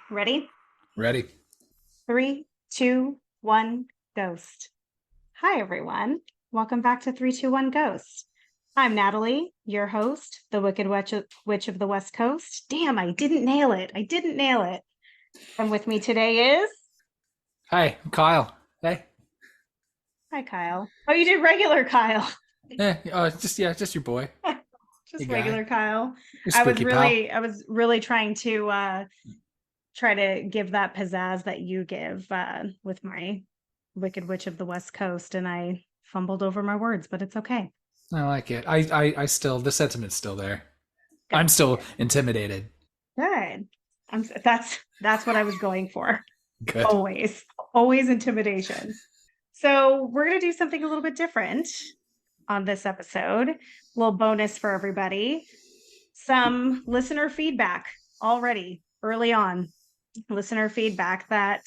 Ready? Ready? Three, two, one, ghost. Hi, everyone. Welcome back to 321 Ghost. I'm Natalie, your host, the Wicked Witch of the West Coast. Damn, I didn't nail it. I didn't nail it. And with me today is. Hi, I'm Kyle. Hey. Hi, Kyle. Oh, you did regular Kyle. Just your boy, your Just guy, regular Kyle. your I was spooky pal. really, I was really trying to try to give that pizzazz that you give with my Wicked Witch of the West Coast, and I fumbled over my words, but it's okay. I like it. I still, the sentiment's still there. I'm Good, still intimidated. good. That's what I was going for. Good. Always, always intimidation. So we're gonna do something a little bit different on this episode. A little bonus for everybody. Some listener feedback already early on. Listener feedback that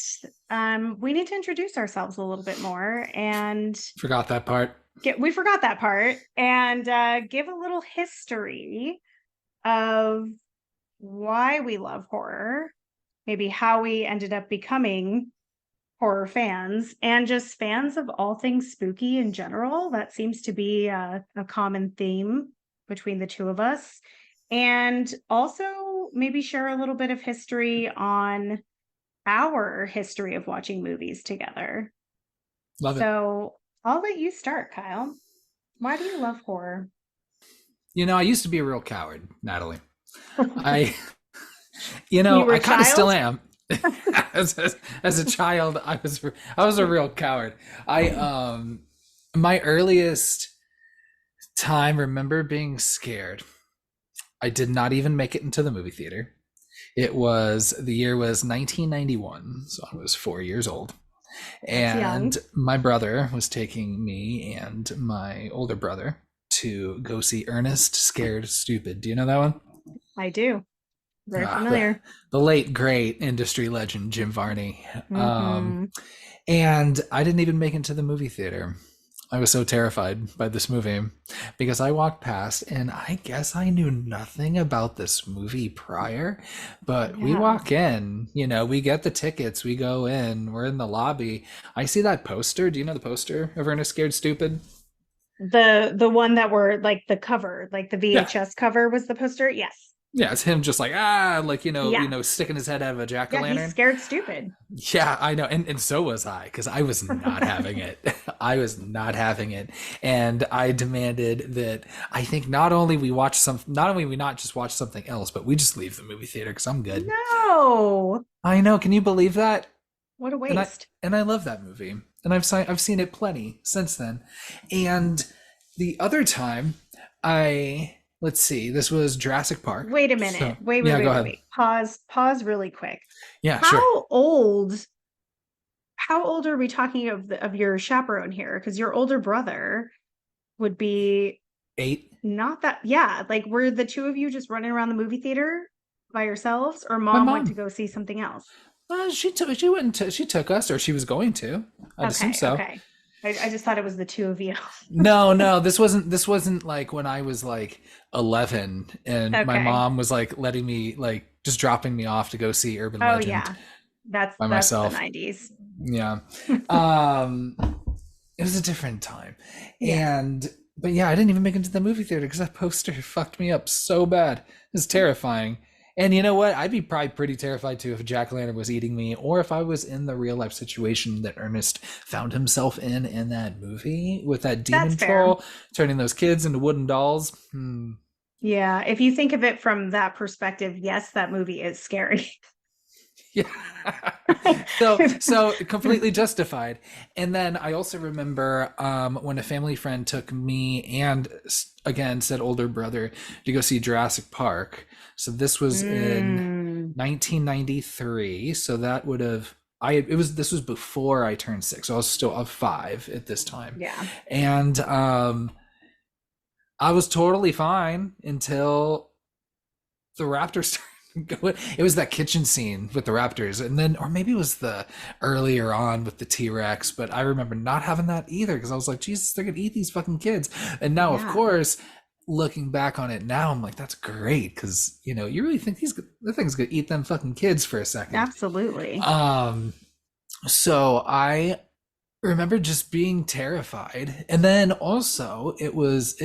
we need to introduce ourselves a little bit more and Forgot that part. we forgot that part and give a little history of why we love horror, maybe how we ended up becoming horror fans and just fans of all things spooky in general. That seems to be a common theme between the two of us. And also maybe share a little bit of history on our history of watching movies together. Love it. So I'll let you start, Kyle. Why do you love horror? I used to be a real coward, Natalie. I, You were I a kind of still child? am. As a child, I was a real coward. My earliest time remember being scared. I did not even make it into the movie theater. The year was 1991, so I was 4 years old. That's young. And my brother was taking me and my older brother to go see Ernest Scared Stupid. Do you know that one? I do. Very Ah, the, familiar. the late great industry legend Jim Varney. Mm-hmm. And I didn't even make it to the movie theater. I was so terrified by this movie because I walked past and I guess I knew nothing about this movie prior. But we Yeah. walk in, we get the tickets, we go in, we're in the lobby. I see that poster. Do you know the poster of Ernest Scared Stupid? The one that were like the cover, like the Yeah. VHS cover was the poster. Yes. Yeah, it's him just like Yeah. sticking his head out of a Yeah, he's jack-o'-lantern. scared stupid. Yeah, I know. And so was I, because I was not having it. I was not having it. And I demanded that I think not only we not just watch something else, but we just leave the movie theater because I'm good. No. I know. Can you believe that? What a And I waste. and I love that movie. And I've seen it plenty since then. And the other time let's see, this was Jurassic Park. Wait a So minute. Wait, wait, yeah, wait, go wait, ahead. wait. Pause really quick. Yeah, sure. How old are we talking of your chaperone here? Because your older brother would be 8. not that, yeah, like were the two of you just running around the movie theater by yourselves, or My mom went to mom. go see something else? She took us, or she was going to. I'd assume Okay, so. okay. I just thought it was the two of you. No, this wasn't like when I was like 11 and my Okay. mom was like letting me like just dropping me off to go see Urban Oh Legend yeah. That's by that's the myself. 90s. Yeah. Um it was a different time. Yeah. But yeah, I didn't even make it to the movie theater because that poster fucked me up so bad. It's terrifying. And you know what? I'd be probably pretty terrified too if a jack-o'-lantern was eating me, or if I was in the real life situation that Ernest found himself in that movie with that That's demon fair. troll turning those kids into wooden dolls. Yeah, if you think of it from that perspective, yes, that movie is scary. Yeah. So completely justified. And then I also remember when a family friend took me and again said older brother to go see Jurassic Park. So this was in Mm, 1993. So that would have I it was this was before I turned 6. So I was still 5 at this time. yeah. And I was totally fine until the raptors started going. It was that kitchen scene with the raptors, and then, or maybe it was the earlier on with the T-Rex, but I remember not having that either because I was like, Jesus, they're gonna eat these fucking kids. And now, of Yeah. course, looking back on it now, I'm like, that's great, because you really think the thing's gonna eat them fucking kids for a second. Absolutely. Um, so I remember just being terrified. And then also it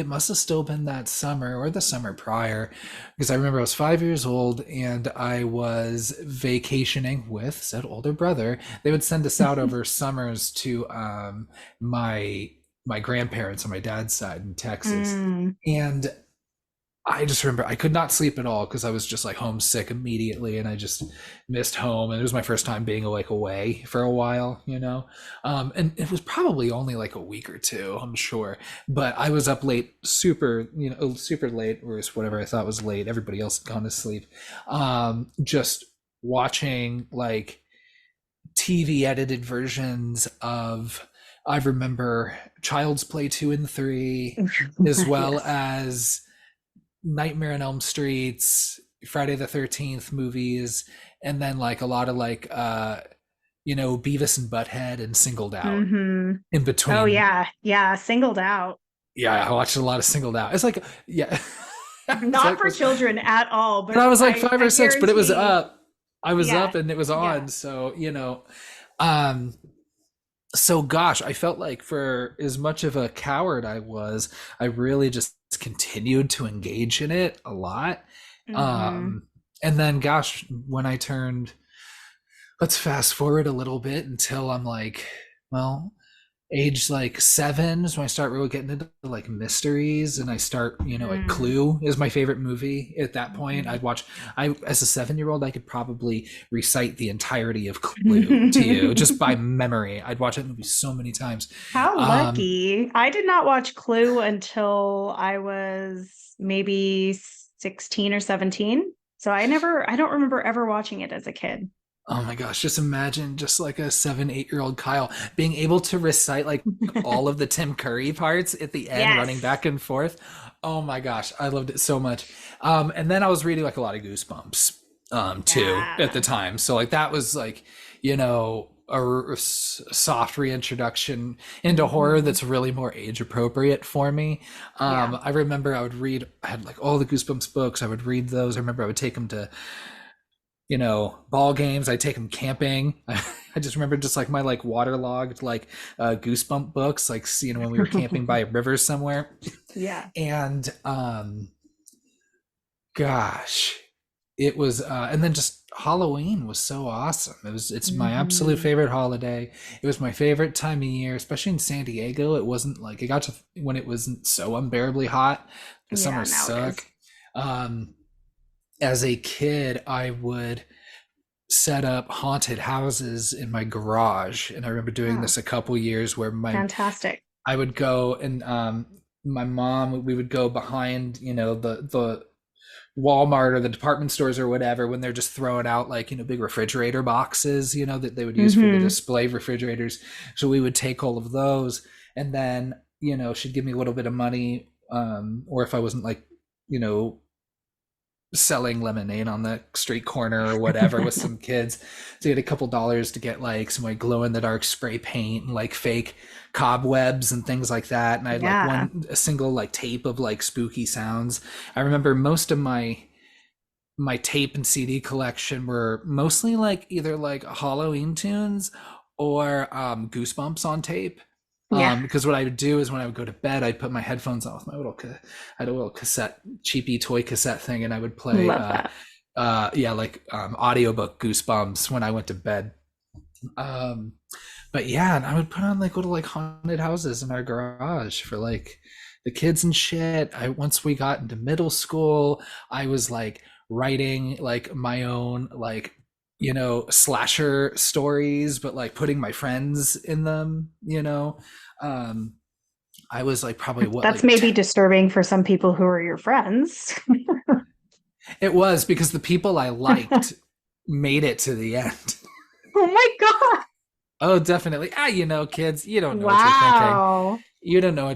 must have still been that summer or the summer prior, because I remember I was 5 years old and I was vacationing with said older brother. They would send us out over summers to my grandparents on my dad's side in Texas. Mm. And I just remember I could not sleep at all because I was just like homesick immediately, and I just missed home. And it was my first time being like away for a while. And it was probably only like a week or two, I'm sure. But I was up late, super late, or whatever I thought was late. Everybody else had gone to sleep. Just watching like TV edited versions of. I remember Child's Play 2 and 3, as well Yes. as Nightmare on Elm Streets, Friday the 13th movies, and then like a lot of like Beavis and Butthead and Singled Out Hmm. in Oh between. yeah, yeah, singled out. Yeah, I watched a lot of Singled Out. It's like, yeah. It's Not like, for children at all, but but I was like I 5 or 6, but it was guarantee, up. I was yeah, up and it was yeah. on. So, um so gosh, I felt like for as much of a coward I was, I really just continued to engage in it a lot. Hmm. And then gosh, when I turned, let's fast forward a little bit until I'm like, well, age like 7 is when I start really getting into like mysteries, and I start, like Mm. Clue is my favorite movie at that point. Mhm. I as a 7-year-old, I could probably recite the entirety of Clue to you just by memory. I'd watch that movie so many times. How Um, lucky. I did not watch Clue until I was maybe 16 or 17. So I don't remember ever watching it as a kid. Oh my gosh, just imagine just like a 7, 8-year-old Kyle being able to recite like all of the Tim Curry parts at the end, running Yes. back and forth. Oh my gosh, I loved it so much. And then I was reading like a lot of Goosebumps too at the Yeah. time. So like that was like, a soft reintroduction into horror Hmm. that's really more age appropriate for me. Yeah. I remember I had like all the Goosebumps books. I would read those. I remember I would take them to ball games. I take them camping. I just remember just like my like waterlogged like goosebump books, like when we were camping by a river somewhere. Yeah. And gosh, it was and then just Halloween was so awesome. It's my absolute Hmm. favorite holiday. It was my favorite time of year, especially in San Diego. It wasn't like it got to when it wasn't so unbearably hot. The Yeah, summers now it is. suck. um as a kid, I would set up haunted houses in my garage, and I remember doing Oh, this a couple years where my fantastic. I would go and my mom, we would go behind the Walmart or the department stores or whatever when they're just throwing out like big refrigerator boxes that they would use for the Hmm. display refrigerators. So we would take all of those, and then she'd give me a little bit of money, or if I wasn't like you know selling lemonade on the street corner or whatever with some kids, to get a couple dollars to get like some like glow in the dark spray paint and like fake cobwebs and things like that. And I had like Yeah. a single like tape of like spooky sounds. I remember most of my tape and CD collection were mostly like either like Halloween tunes or Goosebumps on tape. Yeah. Because what I would do is when I would go to bed, I'd put my headphones on with my I had a little cassette, cheapy toy cassette thing, and I would play, Love that. yeah, like audiobook Goosebumps when I went to bed. Um, but yeah, and I would put on like little like haunted houses in our garage for like the kids and shit. Once we got into middle school, I was like writing like my own like slasher stories, but like putting my friends in them. um I was like probably what That's like maybe disturbing for some people who are your friends. it was because the people I liked Oh made it to the end. my God. Oh, definitely. Kids, you don't know what you're thinking. Wow. You don't know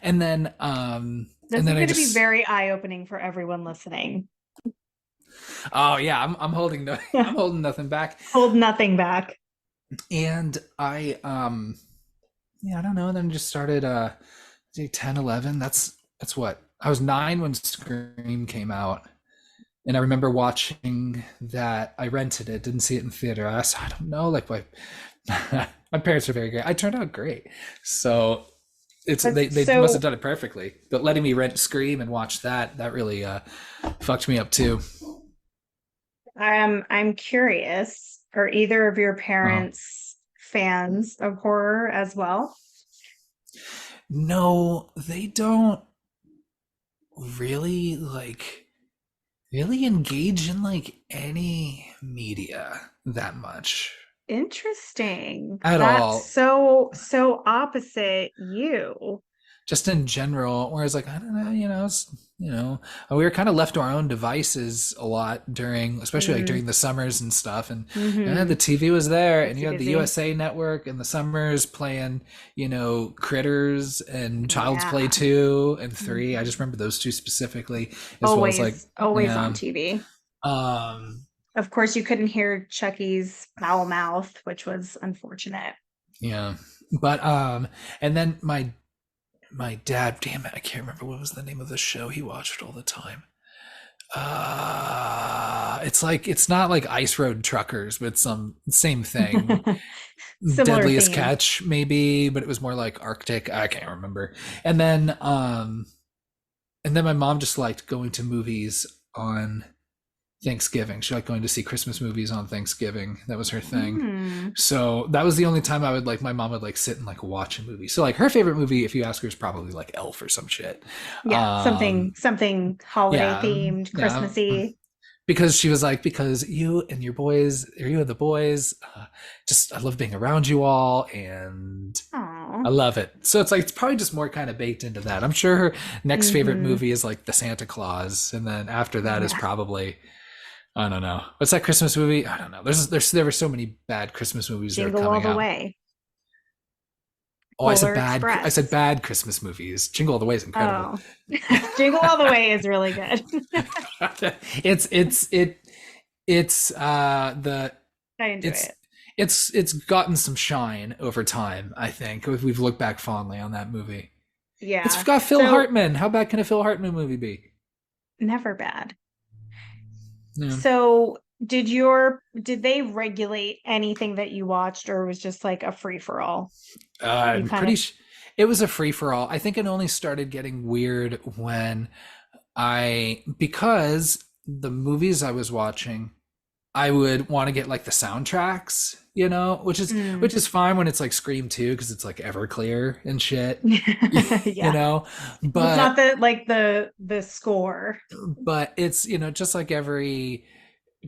and then This is I going to be just very eye-opening for everyone listening. oh yeah, I'm holding no I'm holding nothing back. Hold nothing back. And I yeah, I don't know, and then just started 10, 11. That's what I was 9 when Scream came out, and I remember watching that. I rented it, didn't see it in theater. I don't know, like my parents are very great. I turned out great, so it's But they must have so done it perfectly. But letting me rent Scream and watch that really fucked me up too. I'm curious, are either of your Uh, parents fans of horror as well? no, they don't really really engage in like any media that much Interesting. at That's all. so opposite you. Just in general. Whereas, like, I don't know, we were kind of left to our own devices a lot during, especially like Mm, during the summers and stuff. And mm-hmm. the TV was there, and Keeps you you had the busy. USA Network in the summers playing, Critters and Child's Play Yeah. 2 and 3. I just Mhm. remember those two specifically, as well as like, Always on yeah. TV. Um, Of course, you couldn't hear Chucky's foul mouth, which was unfortunate. yeah. But and then my dad, damn it, I can't remember what was the name of the show he watched all the time. It's like, it's not like Ice Road Truckers, but some same thing. Similar Deadliest theme. Catch, maybe, but it was more like Arctic. I can't remember. And then my mom just liked going to movies on Thanksgiving. She liked going to see Christmas movies on Thanksgiving. That was her thing. Mm. So that was the only time I would like, my mom would like sit and like watch a movie. So like her favorite movie, if you ask her, is probably like Elf or some shit. Yeah, Um, something holiday yeah, themed, yeah. Christmassy. Because she was like, because you and your boys, or you and the boys, just I love being around you all, and I Oh. love it. So it's like, it's probably just more kind of baked into that. I'm sure her next favorite Mm-hmm. movie is like the Santa Claus, and then after that is Yeah. probably, I don't know, what's that Christmas movie? I don't know. There were so many bad Christmas movies that are Jingle All coming the out. Way. Oh, Polar I said Express. bad Christmas movies. Jingle All the Way is incredible. Oh. Jingle All the Way is really good. it's it's it it's the I enjoy it's it. it's gotten some shine over time. I think we've looked back fondly on that movie. It's Yeah. got Phil So Hartman. How bad can a Phil Hartman movie be? never bad. Yeah. So did they regulate anything that you watched, or was just like a free for all? You I'm kind of it was a free for all. I think it only started getting weird when because the movies I was watching, I would want to get like the soundtracks, which mm. is fine when it's like Scream 2 because it's like Everclear and shit, you Yeah. know. It's not But the score. it's, just like every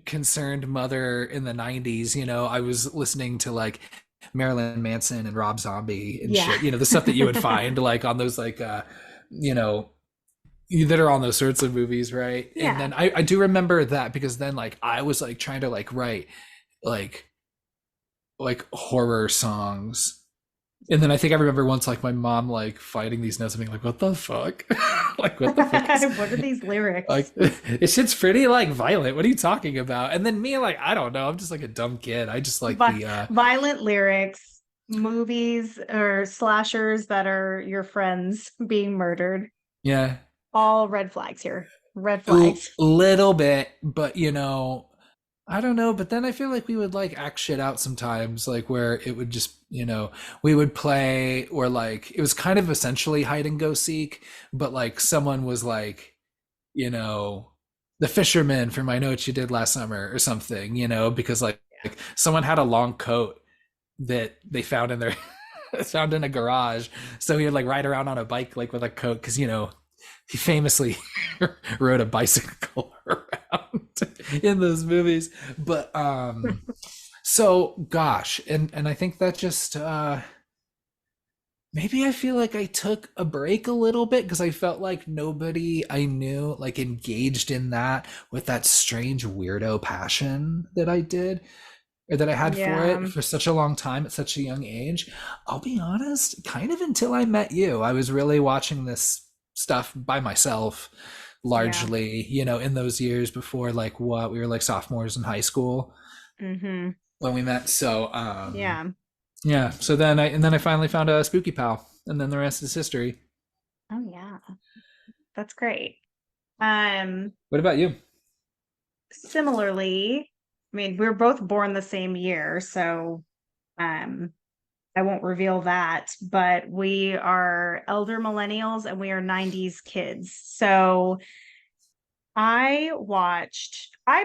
concerned mother in the 90s, I was listening to like Marilyn Manson and Rob Zombie and Yeah. shit, the stuff that you would find like on those like you know that are on those sorts of movies, right? And Yeah. then I do remember that because then like I was like trying to like write like horror songs. And then I think I remember once like my mom like finding these notes and being like, what the fuck? Like what the fuck is What are these lyrics? like this shit's pretty like violent. What are you talking about? And then me like, I don't know, I'm just like a dumb kid. I just like Vi- the Violent lyrics, movies or slashers that are your friends being murdered. yeah, All red flags here. Red a flags. little bit, but I don't know, but then I feel like we would like act shit out sometimes, like where it would just, we would play, or like it was kind of essentially hide and go seek, but like someone was like, you know, the fisherman from I Know What You Did Last Summer or something, because like someone had a long coat that they found in their found in a garage. So he would like ride around on a bike like with a coat because he famously rode a bicycle around in those movies. But so gosh, and I think that just maybe I feel like I took a break a little bit because I felt like nobody I knew like engaged in that with that strange weirdo passion that I did, or that I had for Yeah. it for such a long time at such a young age. I'll be honest, kind of until I met you, I was really watching this stuff by myself Yeah. largely, in those years before like what we were like sophomores in high school Mm-hmm. when we met. So Yeah. yeah, so then I finally found a Spooky Pal, and then the rest is history. Oh yeah. That's great. Um, What about you? Similarly, I mean, we were both born the same year, so um I won't reveal that, but we are elder millennials and we are 90s kids. So I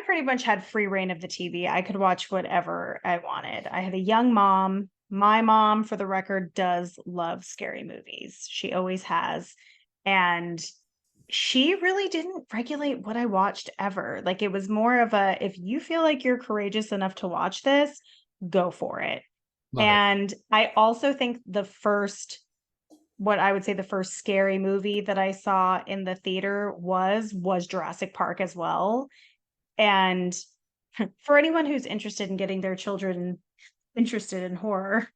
pretty much had free reign of the TV. I could watch whatever I wanted. I had a young mom. My mom, for the record, does love scary movies. She always has. And she really didn't regulate what I watched ever. Like it was more of a, if you feel like you're courageous enough to watch this, go for it. Love it. And I also think what I would say the first scary movie that I saw in the theater was Jurassic Park as well. And for anyone who's interested in getting their children interested in horror,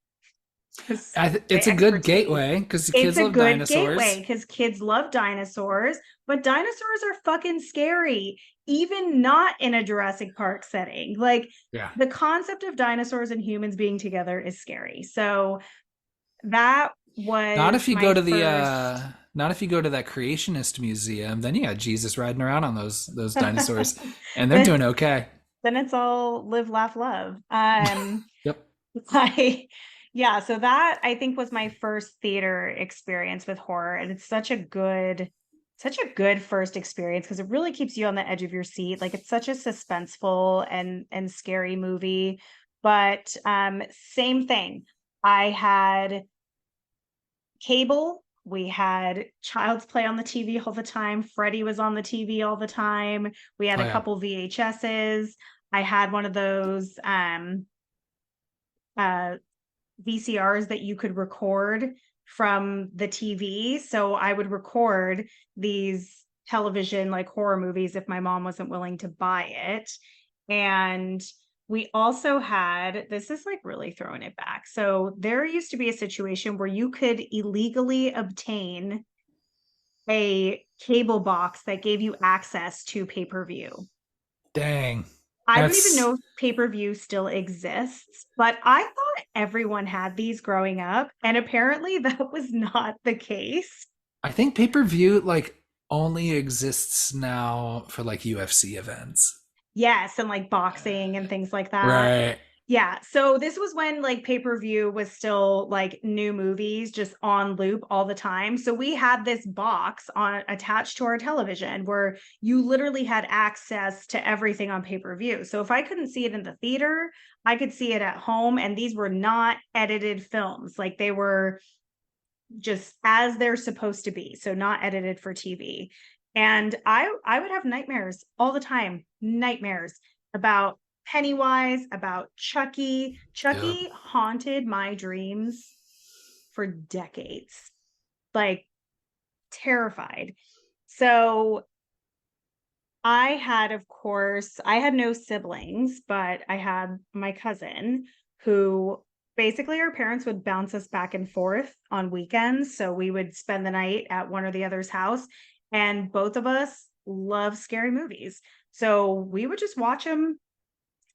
because my It's a good expertise, gateway because the it's kids a love good gateway dinosaurs. because kids love dinosaurs, but dinosaurs are fucking scary, even not in a Jurassic Park setting. Like Yeah. the concept of dinosaurs and humans being together is scary. So that Not was if you go my to the first. not if you go to that creationist museum, then you got Jesus riding around on those dinosaurs and they're then doing okay. then it's all live, laugh, love. Yep. I yeah, so that I think was my first theater experience with horror, and it's such a good first experience because it really keeps you on the edge of your seat. Like it's such a suspenseful and scary movie. But same thing. I had cable. We had Child's Play on the TV all the time. Freddy was on the TV all the time. We had Oh a yeah. couple VHSs. I had one of those uh, VCRs that you could record from the TV. So I would record these television like horror movies if my mom wasn't willing to buy it. And we also had, this is like really throwing it back. So there used to be a situation where you could illegally obtain a cable box that gave you access to pay-per-view. Dang. I don't even That's know if pay-per-view still exists, but I thought everyone had these growing up, and apparently that was not the case. I think pay-per-view like only exists now for like UFC events. Yes, and like boxing and things like that. Right. Yeah, so this was when like pay-per-view was still like new movies just on loop all the time. So we had this box on attached to our television where you literally had access to everything on pay-per-view. So if I couldn't see it in the theater, I could see it at home, and these were not edited films. Like they were just as they're supposed to be, so not edited for TV. And I would have nightmares all the time, nightmares about Pennywise, about Chucky. Yep. Chucky haunted my dreams for decades, like terrified. So I had no siblings, but I had my cousin who basically our parents would bounce us back and forth on weekends. So we would spend the night at one or the other's house, and both of us love scary movies. So we would just watch them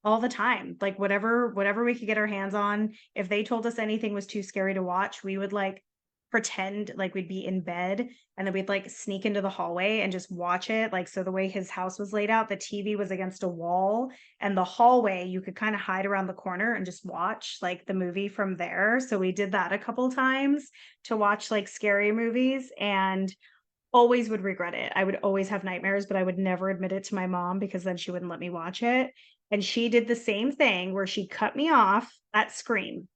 all the time. Like whatever we could get our hands on. If they told us anything was too scary to watch, we would like pretend like we'd be in bed, and then we'd like sneak into the hallway and just watch it. Like so the way his house was laid out, the TV was against a wall, and the hallway you could kind of hide around the corner and just watch like the movie from there. So we did that a couple times to watch like scary movies, and always would regret it. I would always have nightmares, but I would never admit it to my mom because then she wouldn't let me watch it. And she did the same thing where she cut me off at Scream.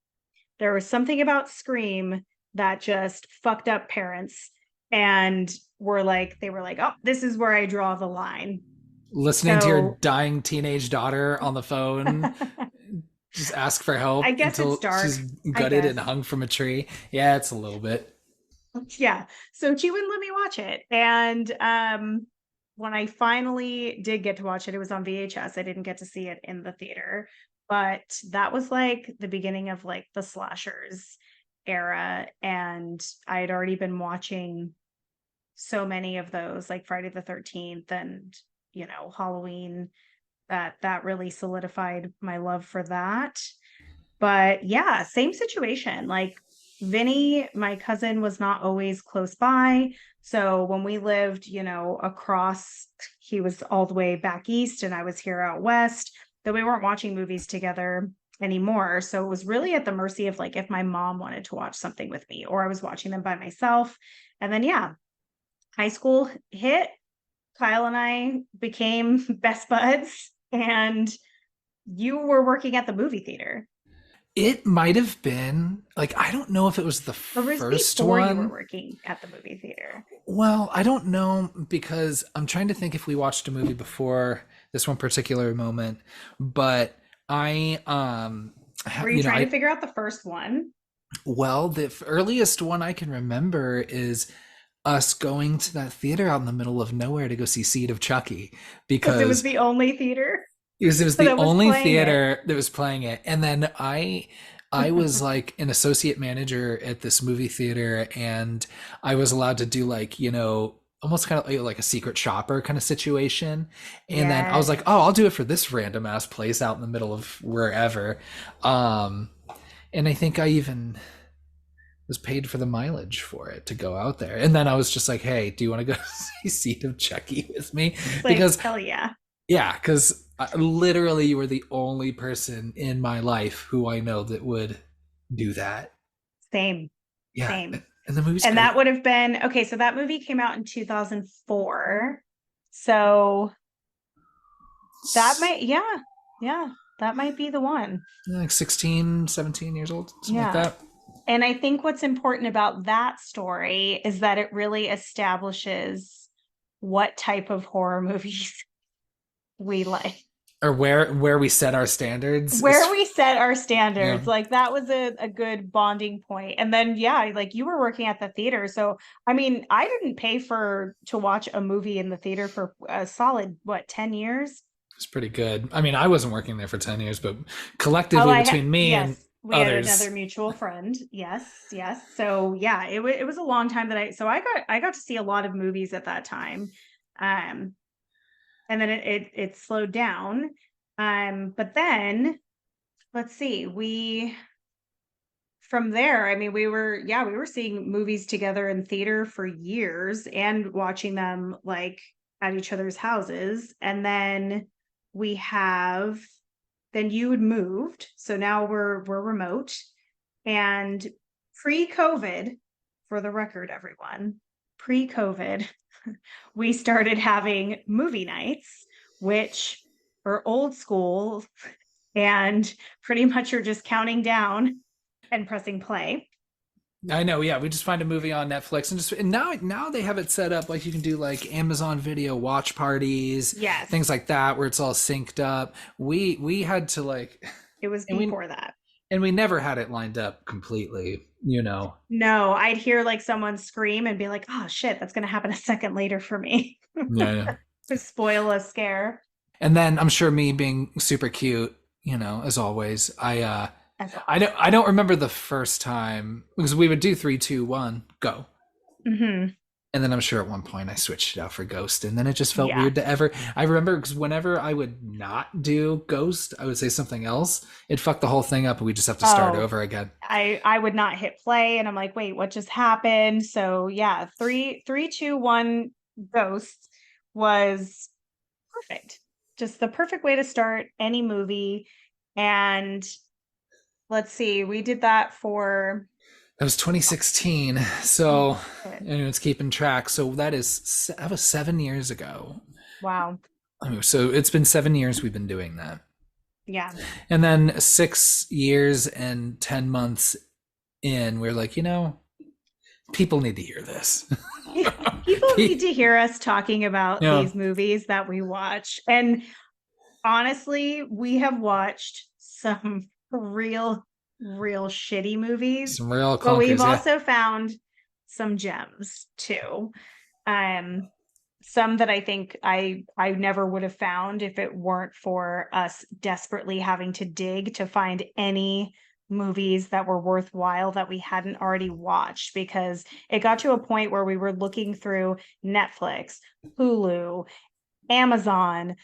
There was something about Scream that just fucked up parents and they were like, oh, this is where I draw the line. Listening to your So dying teenage daughter on the phone just ask for I help guess it's until she's dark. I gutted guess. and hung from a tree. Yeah, it's a little bit. Yeah. So she wouldn't let me watch it. And when I finally did get to watch it, it was on VHS. I didn't get to see it in the theater. But that was like the beginning of like the slashers era. And I had already been watching so many of those, like Friday the 13th and, Halloween, that really solidified my love for that. But yeah, same situation. Like Vinny, my cousin, was not always close by. So when we lived, across, he was all the way back east and I was here out west, that we weren't watching movies together anymore. So it was really at the mercy of like if my mom wanted to watch something with me or I was watching them by myself. And then, yeah, high school hit. Kyle and I became best buds, and you were working at the movie theater. It might have been like, I don't know if it was the Or was first before you were one. working at the movie theater? Well, I don't know because I'm trying to think if we watched a movie before this one particular moment, but I Were you trying to figure out the first one? well, the earliest one I can remember is us going to that theater out in the middle of nowhere to go see Seed of Chucky Because it was because the only theater it was the that was only playing it. theater that was playing it. And then I was like an associate manager at this movie theater, and I was allowed to do like, almost kind of like a secret shopper kind of situation. And then I was like, oh, Yes. I'll do it for this random ass place out in the middle of wherever. Um, and I think I even was paid for the mileage for it to go out there. And then I was just like, hey, do you want to go see Seed of Chucky with me? It's like, Because hell yeah. yeah, because literally you were the only person in my life who I know that would do that. Same, Yeah, same. and the movie's And great. that would have been okay. So that movie came out in 2004. So that might, yeah, yeah, that might be the one. Like 16, 17 years old, something like Yeah. that. And I think what's important about that story is that it really establishes what type of horror movies we like, Or where we set our standards where is, we set our yeah, standards. Like that was a good bonding point. And then, yeah, like you were working at the theater. So, I mean, I didn't pay for to watch a movie in the theater for a solid, what, 10 years? it's pretty good. I mean, I wasn't working there for 10 years, but Oh, collectively between me and yes, we had another others, mutual friend. Yes, yes. So yeah, it was a long time that I got to see a lot of movies at that time. Um, and then it slowed down. But then let's see, we from there, I mean, we were seeing movies together in theater for years and watching them like at each other's houses. And then we have then you had moved. So now we're remote. And pre-COVID, for the record, everyone, pre-COVID, we started having movie nights, which are old school and pretty much are just counting down and pressing play. I know, yeah. We just find a movie on Netflix and now they have it set up like you can do like Amazon Video watch parties, Yes, things like that, where it's all synced up. We had to like, it was and we before that. and we never had it lined up completely, you know. No, I'd hear like someone scream and be like, oh shit, that's going to happen a second later for me. Yeah, yeah. Spoil a scare, And then I'm sure me being super cute, as always, as always. I don't remember the first time because we would do 3, 2, 1, go. Hmm. And then I'm sure at one point I switched it out for Ghost, and then it just felt Yeah. weird to ever. I remember because whenever I would not do Ghost, I would say something else. It fucked the whole thing up, and we just have to start Oh, over again. I would not hit play, and I'm like, wait, what just happened? So yeah, three, two, one, Ghosts was perfect. Just the perfect way to start any movie. And let's see, we did that for That was 2016, oh so shit. anyone's keeping track. So that was 7 years ago. Wow. So it's been 7 years we've been doing that, Yeah. and then 6 years and 10 months in, we're like, people need to hear this. People need to hear us talking about Yeah, these movies that we watch. And honestly, we have watched some real shitty movies, some real but we've clunkers. Yeah, also found some gems too. Um, some that I think I never would have found if it weren't for us desperately having to dig to find any movies that were worthwhile that we hadn't already watched, because it got to a point where we were looking through Netflix, Hulu, Amazon,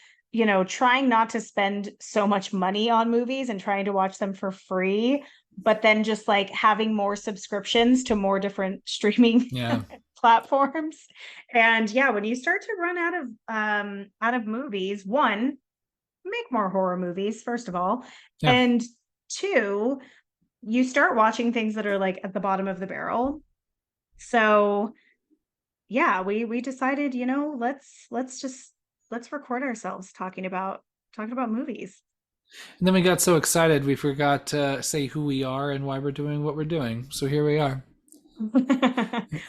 trying not to spend so much money on movies and trying to watch them for free, but then just like having more subscriptions to more different streaming Yeah. platforms. And yeah, when you start to run out of movies, one, make more horror movies, first of all. Yeah. And two, you start watching things that are like at the bottom of the barrel. So yeah, we decided, let's record ourselves talking about movies. And then we got so excited we forgot to say who we are and why we're doing what we're doing. So here we are.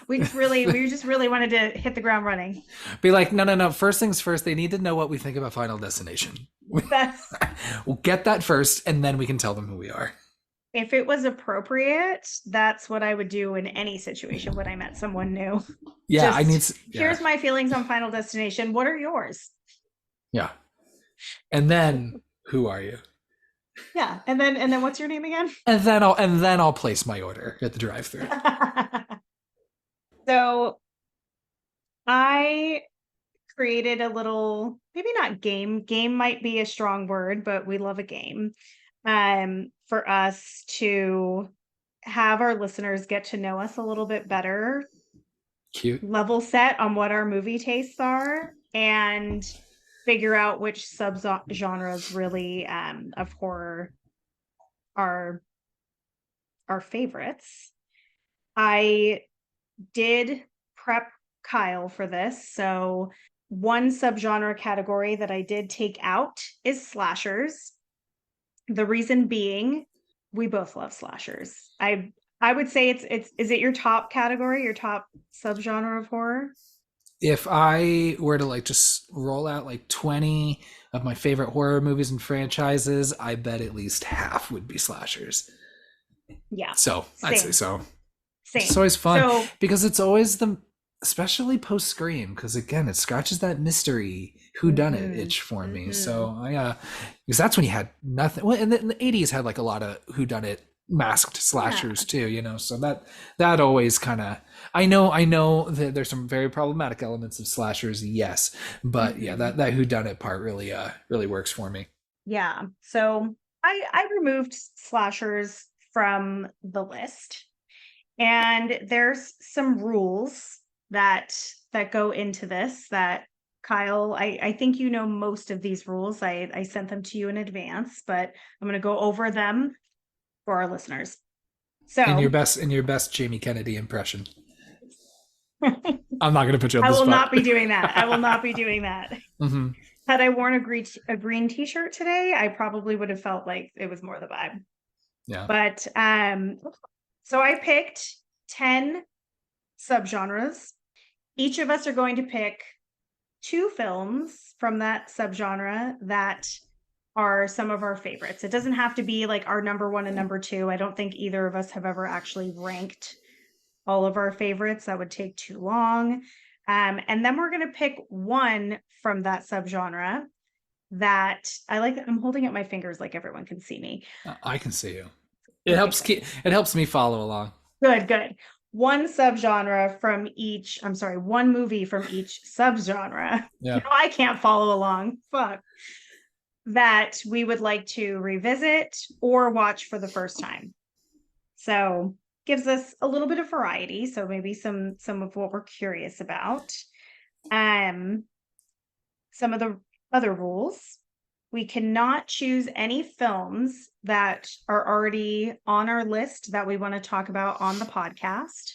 We just really wanted to hit the ground running. Be like, no, no, no. First things first, they need to know what we think about Final Destination. That's We'll get that first, and then we can tell them who we are. If it was appropriate, that's what I would do in any situation when I met someone new. Yeah, Just, I need. here's my feelings on Final Destination. What are yours? Yeah, and then who are you? Yeah, and then what's your name again? And then I'll place my order at the drive-thru. So I created a little, maybe not game. Game might be a strong word, but we love a game. For us to have our listeners get to know us a little bit better, Cute. level set on what our movie tastes are, and figure out which subgenres really of horror are our favorites. I did prep Kyle for this. So one subgenre category that I did take out is slashers. The reason being, we both love slashers. I would say it's is it your top category, your top subgenre of horror? If I were to like just roll out like 20 of my favorite horror movies and franchises, I bet at least half would be slashers. Yeah. So I'd say so. Same. It's always fun So because it's always especially post Scream, because again, it scratches that mystery who done it itch for me. So because that's when you had nothing. Well, in the 80s had like a lot of who done it masked slashers too, so that always kind of, I know that there's some very problematic elements of slashers, yes, but yeah, that who done it part really works for me. Yeah. So I removed slashers from the list, and there's some rules that go into this that Kyle, I think you know most of these rules. I sent them to you in advance, but I'm going to go over them for our listeners. So in your best Jamie Kennedy impression. I'm not going to put you on I the will spot. not be doing that. I will not be doing that. Mm-hmm. Had I worn a green t-shirt today, I probably would have felt like it was more the vibe. Yeah. But so I picked 10 subgenres. Each of us are going to pick 2 films from that subgenre that are some of our favorites. It doesn't have to be like our number 1 and number 2. I don't think either of us have ever actually ranked all of our favorites. That would take too long. And then we're going to pick one from that subgenre that I like. I'm holding up my fingers like everyone can see me. I can see you. It helps me follow along. Good. One subgenre from each, I'm sorry, one movie from each subgenre. Yeah. I can't follow along. Fuck. That we would like to revisit or watch for the first time. So gives us a little bit of variety. So maybe some of what we're curious about. Some of the other rules. We cannot choose any films that are already on our list that we want to talk about on the podcast,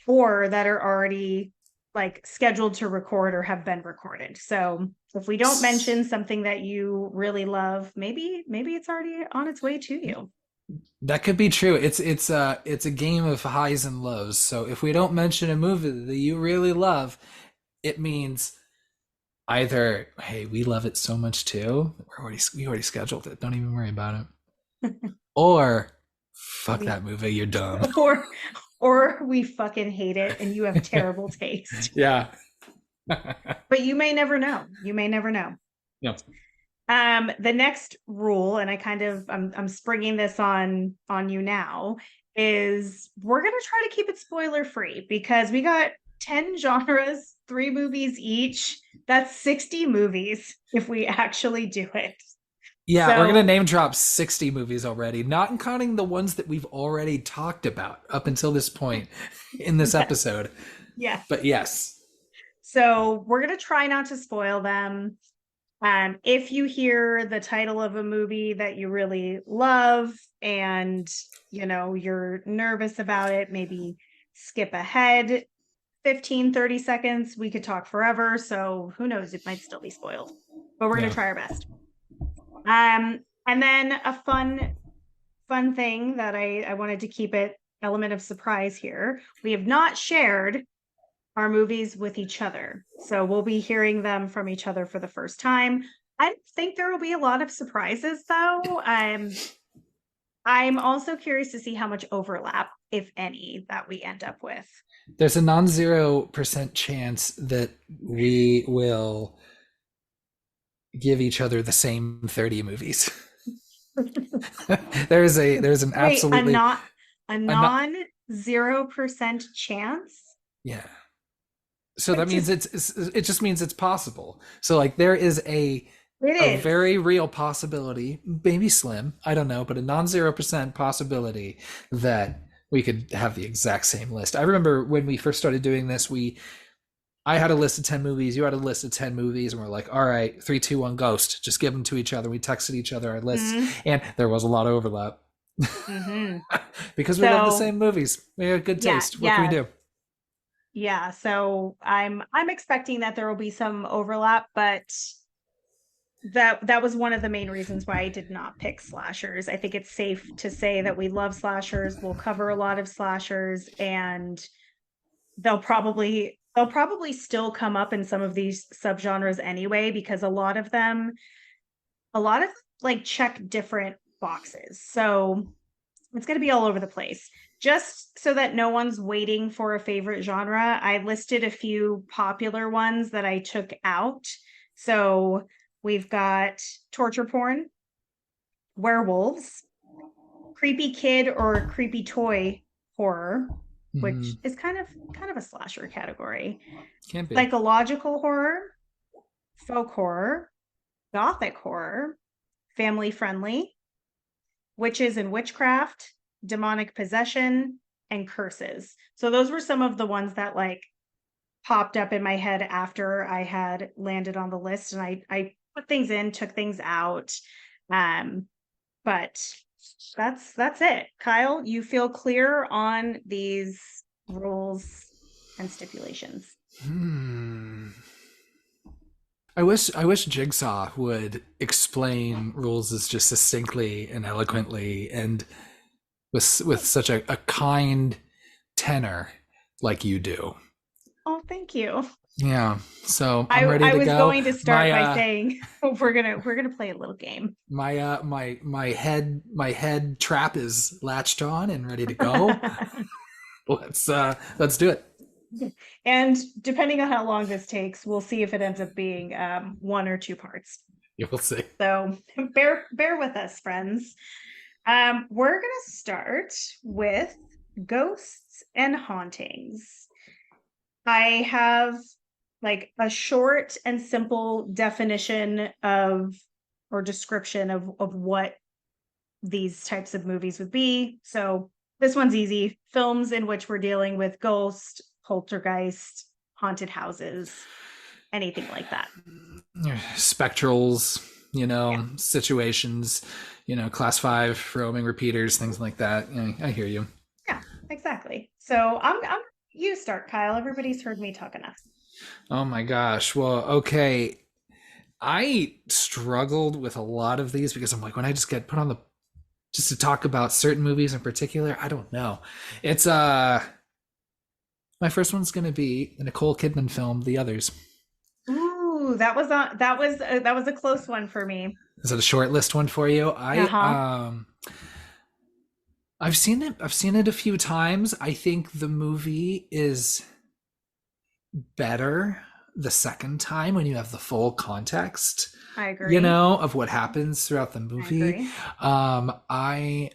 or that are already like scheduled to record or have been recorded. So if we don't mention something that you really love, maybe it's already on its way to you. That could be true. It's a game of highs and lows. So if we don't mention a movie that you really love, it means either, hey, we love it so much too, we already scheduled it, don't even worry about it. Or fuck that movie, you're dumb. Or we fucking hate it and you have terrible taste. Yeah. But you may never know. Yep. The next rule, and I'm springing this on you now, is we're going to try to keep it spoiler free because we got 10 genres, 3 movies each. That's 60 movies if we actually do it. Yeah, we're gonna So, name drop 60 movies already, not counting the ones that we've already talked about up until this point in this yes, episode. yes. But yes. So, we're going to try not to spoil them. If you hear the title of a movie that you really love and you're nervous about it, maybe skip ahead 15, 30 seconds. We could talk forever. So who knows? It might still be spoiled, but we're going Yeah. to try our best. And then a fun thing that I wanted to keep it element of surprise here. We have not shared our movies with each other. So we'll be hearing them from each other for the first time. I think there will be a lot of surprises though. I'm also curious to see how much overlap, if any, that we end up with. There's a non-0% chance that we will give each other the same 30 movies. there's an Wait, a absolutely not a a not, non 0% chance? yeah. So that means Just it just means it's possible. So like there is it a is. very real possibility, maybe slim, I don't know, but a non-0% possibility that we could have the exact same list. I remember when we first started doing this, I had a list of 10 movies, you had a list of 10 movies, and we're like, all right, 3, 2, 1, Ghost. Just give them to each other. We texted each other our lists, Mm-hmm. and there was a lot of overlap. Mm-hmm. Because we love the So same movies. We have good yeah, taste. What can we yeah, do? yeah. So I'm expecting that there will be some overlap, but that was one of the main reasons why I did not pick slashers. I think it's safe to say that we love slashers. We'll cover a lot of slashers, and they'll probably still come up in some of these subgenres anyway, because a lot of like check different boxes. So it's going to be all over the place. Just so that no one's waiting for a favorite genre, I listed a few popular ones that I took out. So we've got torture porn, werewolves, creepy kid or creepy toy horror, which Mm, is kind of a slasher category, can't be. psychological horror, folk horror, gothic horror, family friendly, witches and witchcraft, demonic possession, and curses. So those were some of the ones that like popped up in my head after I had landed on the list, and I put things in, took things out. But that's it. Kyle, you feel clear on these rules and stipulations? Hmm. I wish Jigsaw would explain rules as just succinctly and eloquently and with such a kind tenor like you do. Oh, thank you. Yeah. So I I'm ready I to was go. going to start My by uh saying we're gonna play a little game. my head trap is latched on and ready to go. Let's do it. And depending on how long this takes, we'll see if it ends up being 1 or 2 parts. You will see. So bear with us, friends. We're gonna start with ghosts and hauntings. I have like a short and simple definition of or description of what these types of movies would be. So this one's easy. Films in which we're dealing with ghost, poltergeist, haunted houses, anything like that. Spectrals, Yeah. situations, class 5 roaming repeaters, things like that. I hear you. Yeah, exactly. So I'm you start, Kyle. Everybody's heard me talk enough. Oh my gosh. Well, okay. I struggled with a lot of these because I'm like, when I just get put on the just to talk about certain movies in particular, I don't know. It's my first one's gonna be the Nicole Kidman film, The Others. Ooh, that was a close one for me. Is it a short list one for you? Uh-huh. I've seen it. I've seen it a few times. I think the movie is better the second time when you have the full context, I agree. of what happens throughout the I movie. agree. I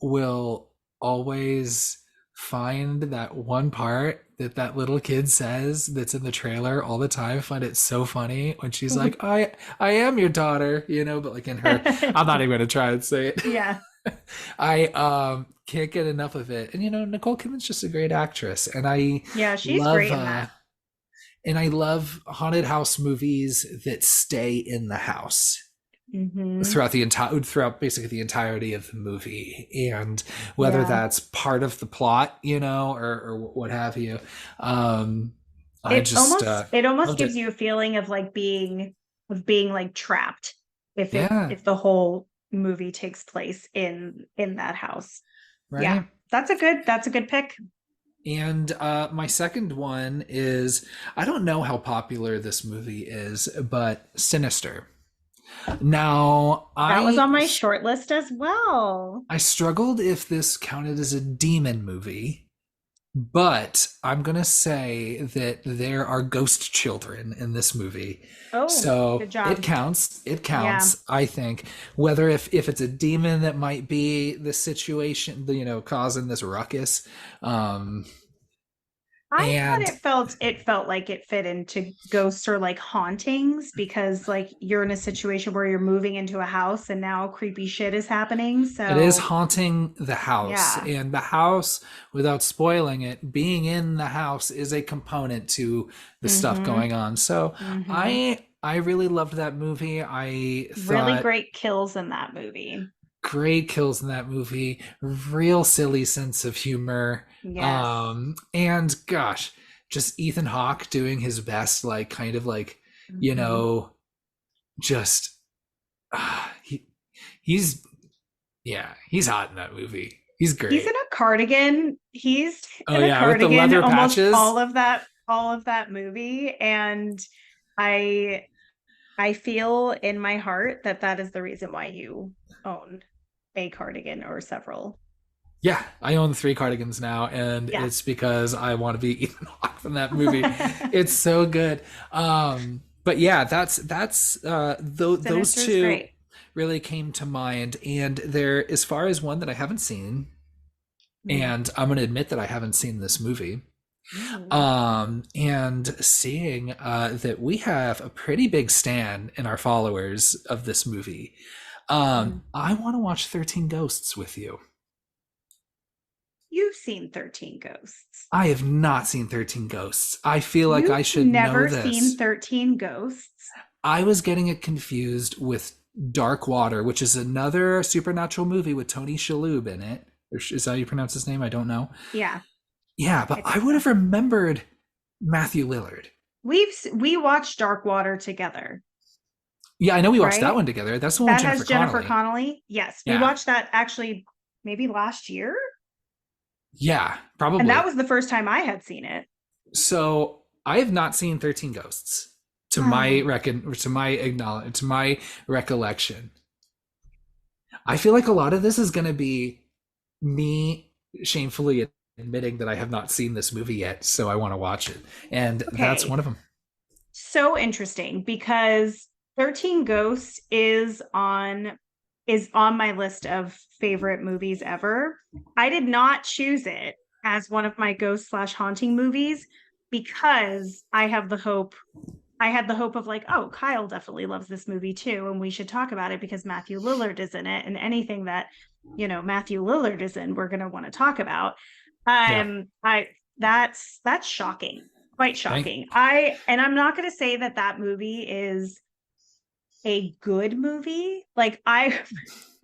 will always find that one part that little kid says that's in the trailer all the time. I find it so funny when she's like, I am your daughter, but like in her, I'm not even gonna try and say it. Yeah. I can't get enough of it. And Nicole Kidman's just a great actress. Yeah, she's Love great in that. I love haunted house movies that stay in the house Hmm. throughout basically the entirety of the movie, and whether Yeah. that's part of the plot, or what have you. I It just almost it almost loved it. gives you a feeling of like being like trapped Yeah, if the whole movie takes place in that house. Yeah. right. That's a good pick. And my second one is, I don't know how popular this movie is, but Sinister. Now, That was on my short list as well. I struggled if this counted as a demon movie, but I'm going to say that there are ghost children in this movie. Oh, So good it job. counts. It Yeah. counts, I think. Whether if it's a demon that might be the situation, causing this ruckus. I thought And it felt like it fit into ghosts or like hauntings because like you're in a situation where you're moving into a house and now creepy shit is happening. it is So haunting the house. yeah. And the house, without spoiling it, being in the house is a component to the stuff Mm-hmm. going on. So Mm-hmm. I really loved that movie. I Really thought great kills in that movie. great kills in that movie, real silly sense of humor. Yes. And gosh, just Ethan Hawke doing his best, like kind of like, you Mm-hmm. know, just he he's he's hot in that movie. He's He's in great. a cardigan. He's Oh in a yeah, with the cardigan leather almost patches. all of that movie and I I feel in my heart that that is the reason why you own a cardigan or several. Yeah, I own 3 cardigans now, and Yeah. it's because I want to be Ethan Hawke from that movie. It's so good. But yeah, those Sinister's two great. really came to mind, and there, as far as one that I haven't seen, Mm. and I'm going to admit that I haven't seen this movie. Ooh. And seeing that we have a pretty big stan in our followers of this movie, Mm. I want to watch 13 Ghosts with you. You've seen 13 Ghosts. I have not seen 13 Ghosts. I feel like You've I should know never seen this. 13 Ghosts? I was getting it confused with Dark Water, which is another supernatural movie with Tony Shalhoub in it. Is that how you pronounce his name? I don't know. Yeah, Yeah, but I I think would so. have remembered Matthew Lillard. We watched Dark Water together, Yeah, I know we watched that right? one together. That's the one with That has Jennifer Jennifer Connelly. Connelly. Yes, we Yeah. watched that actually maybe last year, Yeah, and that probably. was the first time I had seen it. So I have not seen 13 Ghosts to my recollection. I feel like a lot of this is going to be me shamefully admitting that I have not seen this movie yet, so I want to watch it. And that's Okay, one of them. so interesting because 13 Ghosts is on my list of favorite movies ever. I did not choose it as one of my ghost slash haunting movies because I had the hope of like, oh, Kyle definitely loves this movie too, and we should talk about it because Matthew Lillard is in it, and anything that Matthew Lillard is in, we're gonna want to talk about. Yeah. I that's shocking, quite Thank shocking. I'm not gonna say that that movie is a good movie. Like I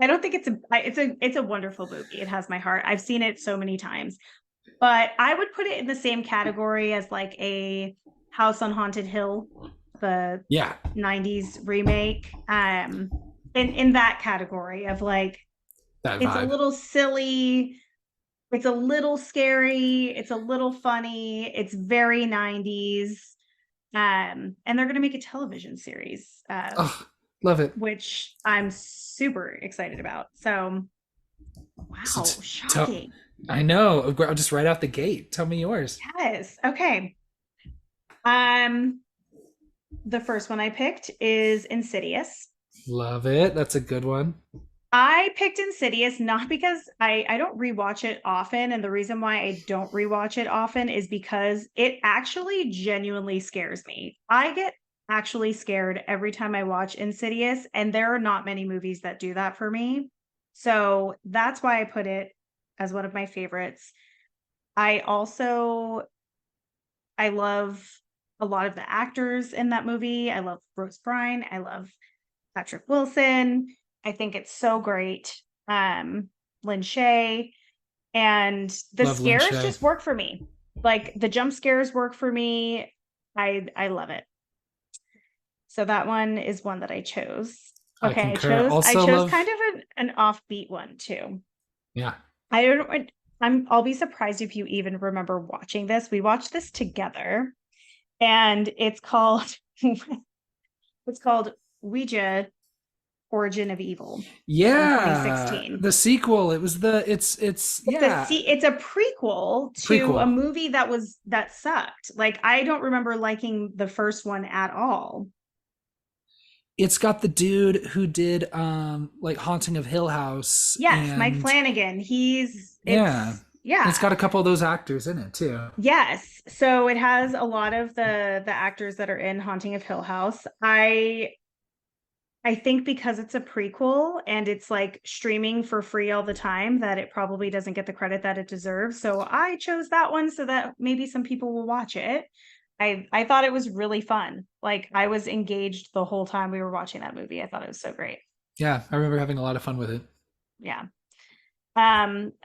don't think it's a wonderful movie. It has my heart. I've seen it so many times, but I would put it in the same category as like a House on Haunted Hill, the Yeah, 90s remake. In that category of like that it's a vibe. little silly, it's a little scary, it's a little funny, it's very 90s. And they're gonna make a television series, Oh, love it. which I'm super excited about. So So wow, tell shocking. I know, just right out the gate. Tell me yours. Yes. Okay. Um, the first one I picked is Insidious. Love it. That's a good one. I picked Insidious not because I don't rewatch it often, and the reason why I don't rewatch it often is because it actually genuinely scares me. I get actually scared every time I watch Insidious, and there are not many movies that do that for me. So that's why I put it as one of my favorites. I also I love a lot of the actors in that movie. I love Rose Byrne. I love Patrick Wilson. I think it's so great. Lynn Shay. And the Love Lynn scares Shay. just work for me. Like the jump scares work for me. I love it. So that one is one that I chose. I Okay, concur. I Also chose love, kind of an offbeat one too. yeah. I don't I'll be surprised if you even remember watching this. We watched this together and it's called it's called Ouija Origin of Evil from Yeah, 2016. the sequel. It was the yeah, It's a prequel to a prequel. movie that sucked. Like I don't remember liking the first one at all. It's got the dude who did like Haunting of Hill House, Yes, Mike and Flanagan. yeah, it's Yeah. got a couple of those actors in it too. Yes. So it has a lot of the actors that are in Haunting of Hill House. I think because it's a prequel and it's like streaming for free all the time, that it probably doesn't get the credit that it deserves. So I chose that one so that maybe some people will watch it. I thought it was really fun. Like I was engaged the whole time we were watching that movie. I thought it was so great. Yeah, I remember having a lot of fun with it. Yeah.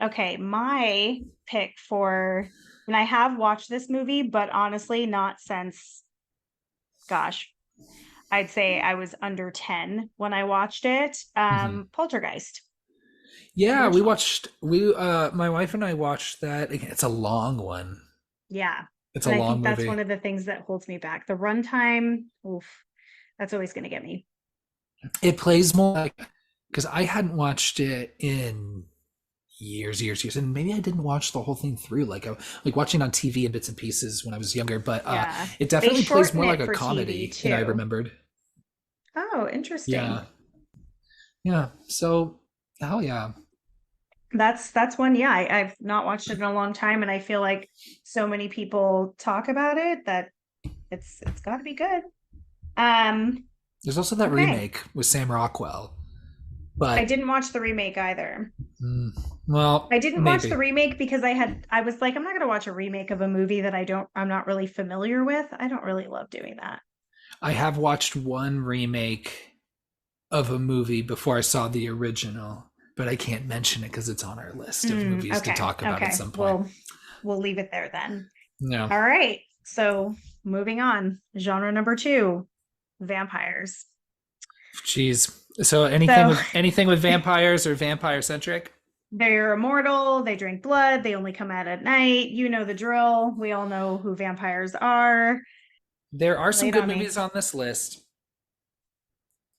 Okay, my pick for and I have watched this movie, but honestly not since gosh, I'd say I was under 10 when I watched it. Mhm. Poltergeist, the Yeah, original. we my wife and I watched that. It's a long one. Yeah. It's a And I long think that's one movie. of the things that holds me back. The runtime, oof, that's always going to get me. It plays more like, because I hadn't watched it in years, and maybe I didn't watch the whole thing through, like like watching on TV in bits and pieces when I was younger. But Yeah. it They definitely plays shorten more like it a for TV comedy than I too. remembered. Oh, interesting. Yeah, yeah. So hell yeah. That's one. Yeah, I've not watched it in a long time, and I feel like so many people talk about it that it's got to be good. Um, There's also that okay. remake with Sam Rockwell, I but didn't watch the remake either. mm, well, I didn't watch the maybe. remake because I was like, I'm not going to watch a remake of a movie that I'm not really familiar with. I don't really love doing that. I have watched one remake of a movie before I saw the original, but I can't mention it because it's on our list of movies to Okay. talk about at Okay. some point. We'll leave it there then. No. All right. So moving on. Genre number two, vampires. Jeez. So So anything with vampires or vampire centric? they're immortal. They drink blood. They only come out at night. You know the drill. We all know who vampires are. There are Lay some it good on me. movies on this list.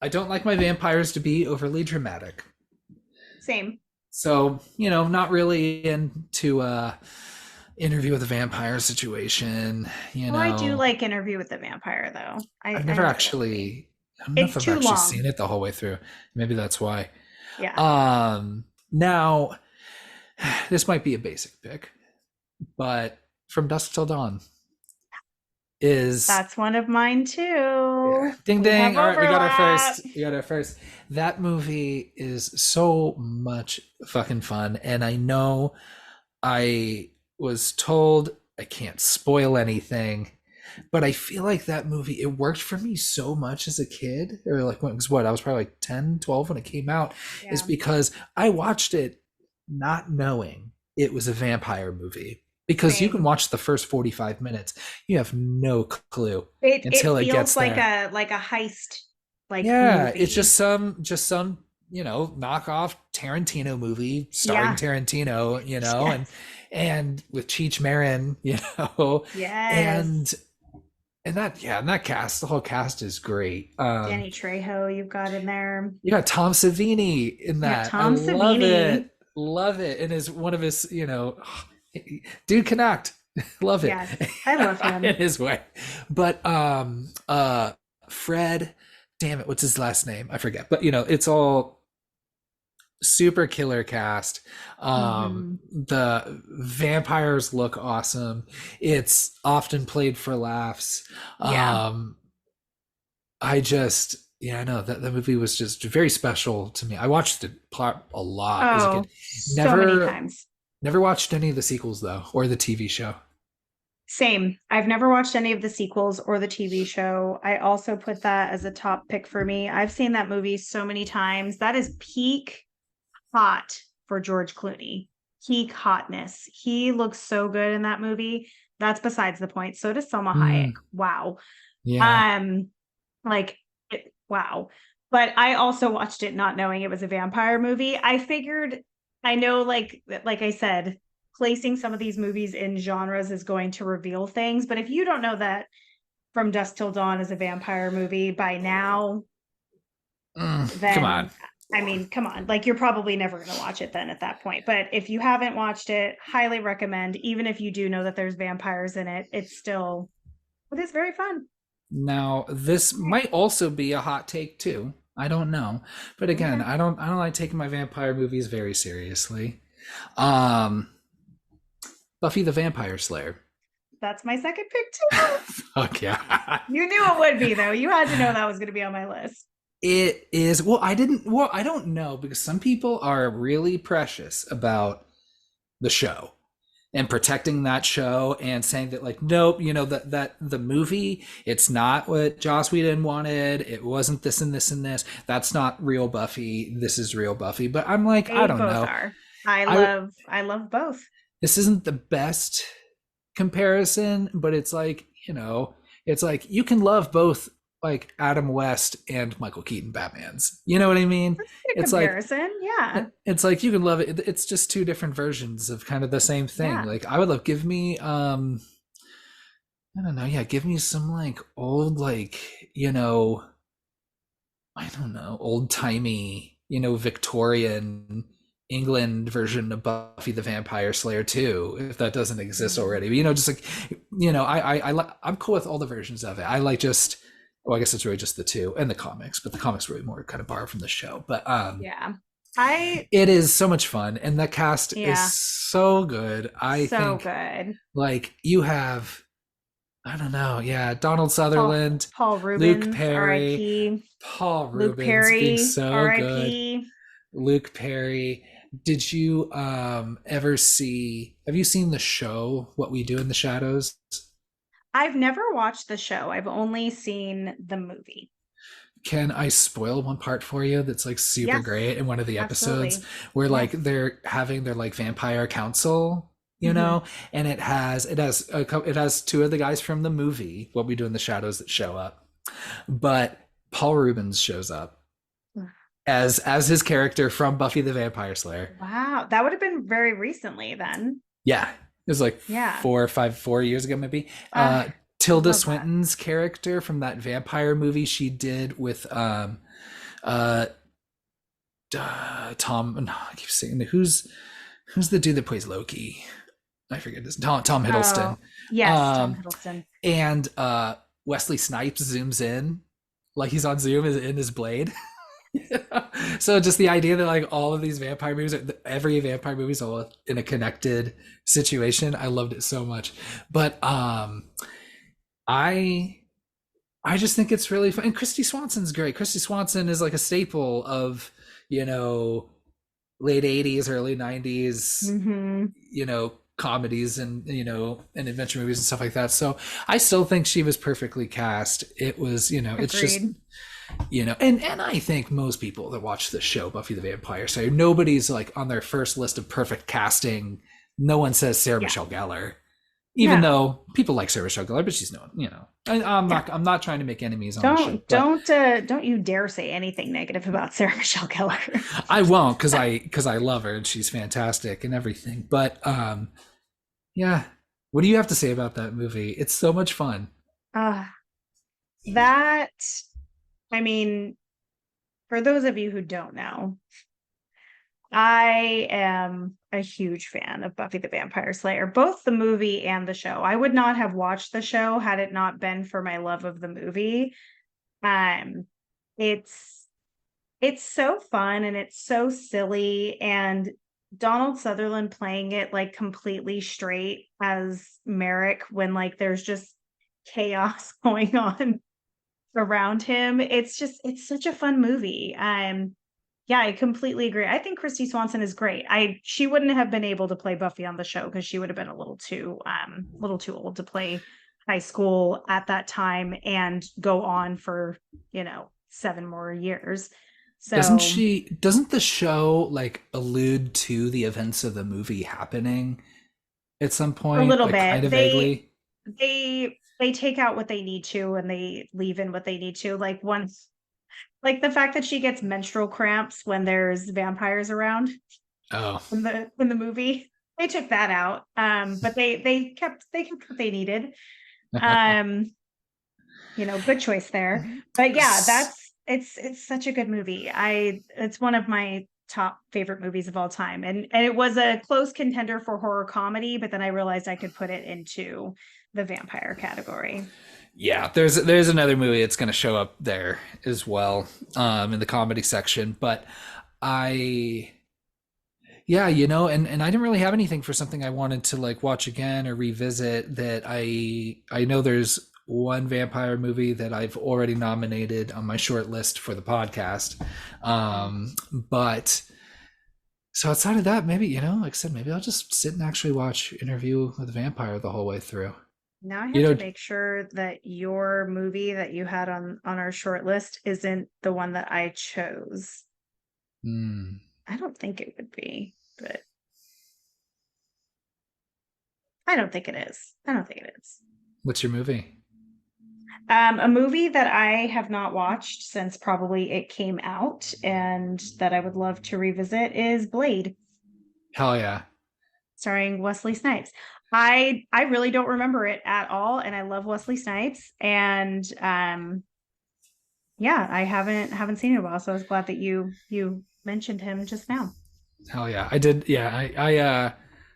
I don't like my vampires to be overly dramatic. Same. So, not really into interview with a vampire situation, Well, I do like Interview with the Vampire, though. I've I never like that movie. actually, I don't know if It's I've too actually long. seen it the whole way through. Maybe that's why. Yeah, Now this might be a basic pick, but From Dusk Till Dawn is, that's one of mine yeah, too. ding We have ding. All right, we got our overlap. first. We got our first. That movie is so much fucking fun, and I know I was told I can't spoil anything, but I feel like that movie, it worked for me so much as a kid, or like when it was, what, I was probably like 10, 12 when it came out, is Yeah, because I watched it not knowing it was a vampire movie. Because you can same. watch the first 45 minutes, you have no clue It until it feels gets there. like a heist like Yeah, it's movie. just some, knockoff Tarantino movie starring Yeah. Tarantino, and Yes. with Cheech Marin, Yes. and and that cast, the whole cast is great. Danny Trejo, you've got in there. You got Tom Savini in Yeah, that. I Tom love Savini. it. Love it. And is one of his, dude can act. Love it. Yes, I love In him. his way. But Fred, damn it, what's his last name? I forget. But it's all super killer cast. Hmm. The vampires look awesome. It's often played for laughs. Yeah. Um, I just, yeah, I know that the movie was just very special to me. I watched it a lot as a kid. Oh, so many Never, times. never watched any of the sequels though, or the TV show. Same. I've never watched any of the sequels or the TV show. I also put that as a top pick for me. I've seen that movie so many times. That is peak hot for George Clooney. Peak hotness. He looks so good in that movie. That's besides the point. So does Selma Hayek. Mm, Wow. yeah. Um, wow. But I also watched it not knowing it was a vampire movie. I figured, I know, like I said, placing some of these movies in genres is going to reveal things. But if you don't know that From Dusk Till Dawn is a vampire movie by now, Come on. then I mean, come on, like you're probably never going to watch it then at that point. But if you haven't watched it, highly recommend. Even if you do know that there's vampires in it, it is very fun. Now, this might also be a hot take too. I don't know. But again, Okay, I don't like taking my vampire movies very seriously. Um Buffy the Vampire Slayer. that's my second pick too. Fuck yeah. You knew it would be though. You had to know that was going to be on my list. It is, I don't know, because some people are really precious about the show and protecting that show and saying that, like, nope, that the movie, it's not what Joss Whedon wanted, it wasn't this and this and this, that's not real Buffy, this is real Buffy. But I'm like, I They don't both know. are. I I love both. This isn't the best comparison, but it's like, it's like you can love both, like Adam West and Michael Keaton Batmans. You know what I mean? That's a good It's like comparison. Yeah. it's like you can love it. It's just two different versions of kind of the same thing. Yeah. Like I would love, give me I don't know, yeah, give me some like old, like, I don't know, old timey, Victorian England version of Buffy the Vampire Slayer too, if that doesn't exist Mm. already. But, just like, I'm cool with all the versions of it. I like just, well, I guess it's really just the two and the comics, but the comics were really more kind of borrowed from the show. But Yeah. I, it is so much fun, and the cast is yeah, so good. I so think, good. like, you have, I don't know, yeah, Donald Paul, Sutherland, Paul Luke Rubens, Perry, R.I.P. Paul Luke Rubens being Perry, so good. R.I.P. Luke Perry. Did you ever see, have you seen the show What We Do in the Shadows? I've never watched the show. I've only seen the movie. Can I spoil one part for you that's like super Yes, great in one of the episodes absolutely. where like Yes. they're having their like vampire council, Hmm. and it has two of the guys from the movie What We Do in the Shadows that show up, but Paul Rubens shows up as his character from Buffy the Vampire Slayer. Wow. That would have been very recently then. Yeah, it was like Yeah. 4 years ago, maybe. Uh, I Tilda love that. Swinton's character from that vampire movie she did with uh, Tom. No, I keep saying, who's the dude that plays Loki? I forget his Tom Hiddleston. Oh, yes, Tom Um, Hiddleston. and Wesley Snipes zooms in, like he's on Zoom in his blade. So just the idea that like all of these vampire movies, every vampire movie is all in a connected situation. I loved it so much. But I I just think it's really fun. And Christy Swanson's great. Christy Swanson is like a staple of, you know, late 80s, early 90s, Hmm. comedies and, and adventure movies and stuff like that. So I still think she was perfectly cast. It was, it's just, Agreed. and I think most people that watch the show Buffy the Vampire Slayer, nobody's like on their first list of perfect casting. No one says Sarah Yeah. Michelle Gellar, even No. though people like Sarah Michelle Gellar, but she's known, I'm Yeah. not trying to make enemies on the show, but Don't you dare say anything negative about Sarah Michelle Gellar. I won't, because I love her and she's fantastic and everything. But yeah, what do you have to say about that movie? It's so much fun. uh, that, I mean, for those of you who don't know, I am a huge fan of Buffy the Vampire Slayer, both the movie and the show. I would not have watched the show had it not been for my love of the movie. Um, it's it's so fun and it's so silly, and Donald Sutherland playing it like completely straight as Merrick when like there's just chaos going on around him. It's such a fun movie. Yeah, I completely agree. I think Christy Swanson is great. She wouldn't have been able to play Buffy on the show because she would have been a little too old to play high school at that time and go on for, 7 more years. So Doesn't the show like allude to the events of the movie happening at some a point, little like kind bit. of vaguely? They take out what they need to and they leave in what they need to. Like once, like the fact that she gets menstrual cramps when there's vampires around Oh. in the movie. They took that out. But they kept what they needed. Um, good choice there. But yeah, it's such a good movie. It's one of my top favorite movies of all time. And it was a close contender for horror comedy, but then I realized I could put it into the vampire category. Yeah, there's another movie that's going to show up there as well, in the comedy section. But I, yeah, and I didn't really have anything for something I wanted to like watch again or revisit. That I know there's one vampire movie that I've already nominated on my short list for the podcast. But so outside of that, maybe like I said, maybe I'll just sit and actually watch Interview with a Vampire the whole way through. Now I You have to know, make sure that your movie that you had on our short list isn't the one that I chose. hmm, I don't think it would be, but I don't think it is. I don't think it is. what's your movie? A movie that I have not watched since probably it came out and that I would love to revisit is Blade, Hell yeah. starring Wesley Snipes. I really don't remember it at all, and I love Wesley Snipes. And yeah, I haven't seen it in a while, so I was glad that you mentioned him just now. Hell yeah. I did. Yeah.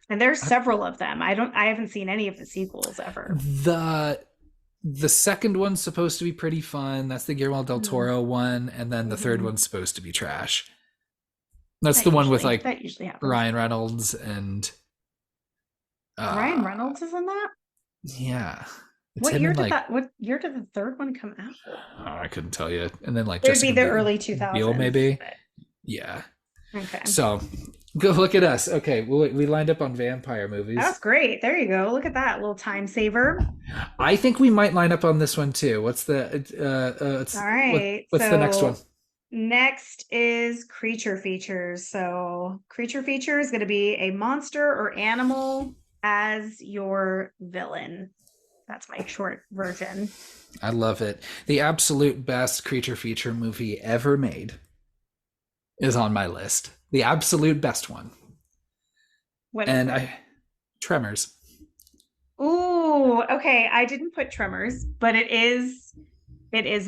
And there's several of them. I haven't seen any of the sequels ever. The second one's supposed to be pretty fun. That's the Guillermo del Mhm. Toro one, and then the third Mhm. one's supposed to be trash. That's the one with like That usually happens. Ryan Reynolds and Ryan uh Reynolds is in that? yeah. It's him and like What year did the third one come out? I couldn't tell you. And then like It would be Jessica the early Biel 2000s. maybe. Yeah. Okay. So go look at us. Okay, we lined up on vampire That's movies. great. There you go. Look at that little time saver. I think we might line up on this one too. What's the All right. what's the next one? So next is creature features. So creature feature is going to be a monster or animal as your villain. That's my short version. I love it. The absolute best creature feature movie ever made is on my list. The absolute best one. What is And it? I Tremors. Ooh, okay. I didn't put Tremors, but it is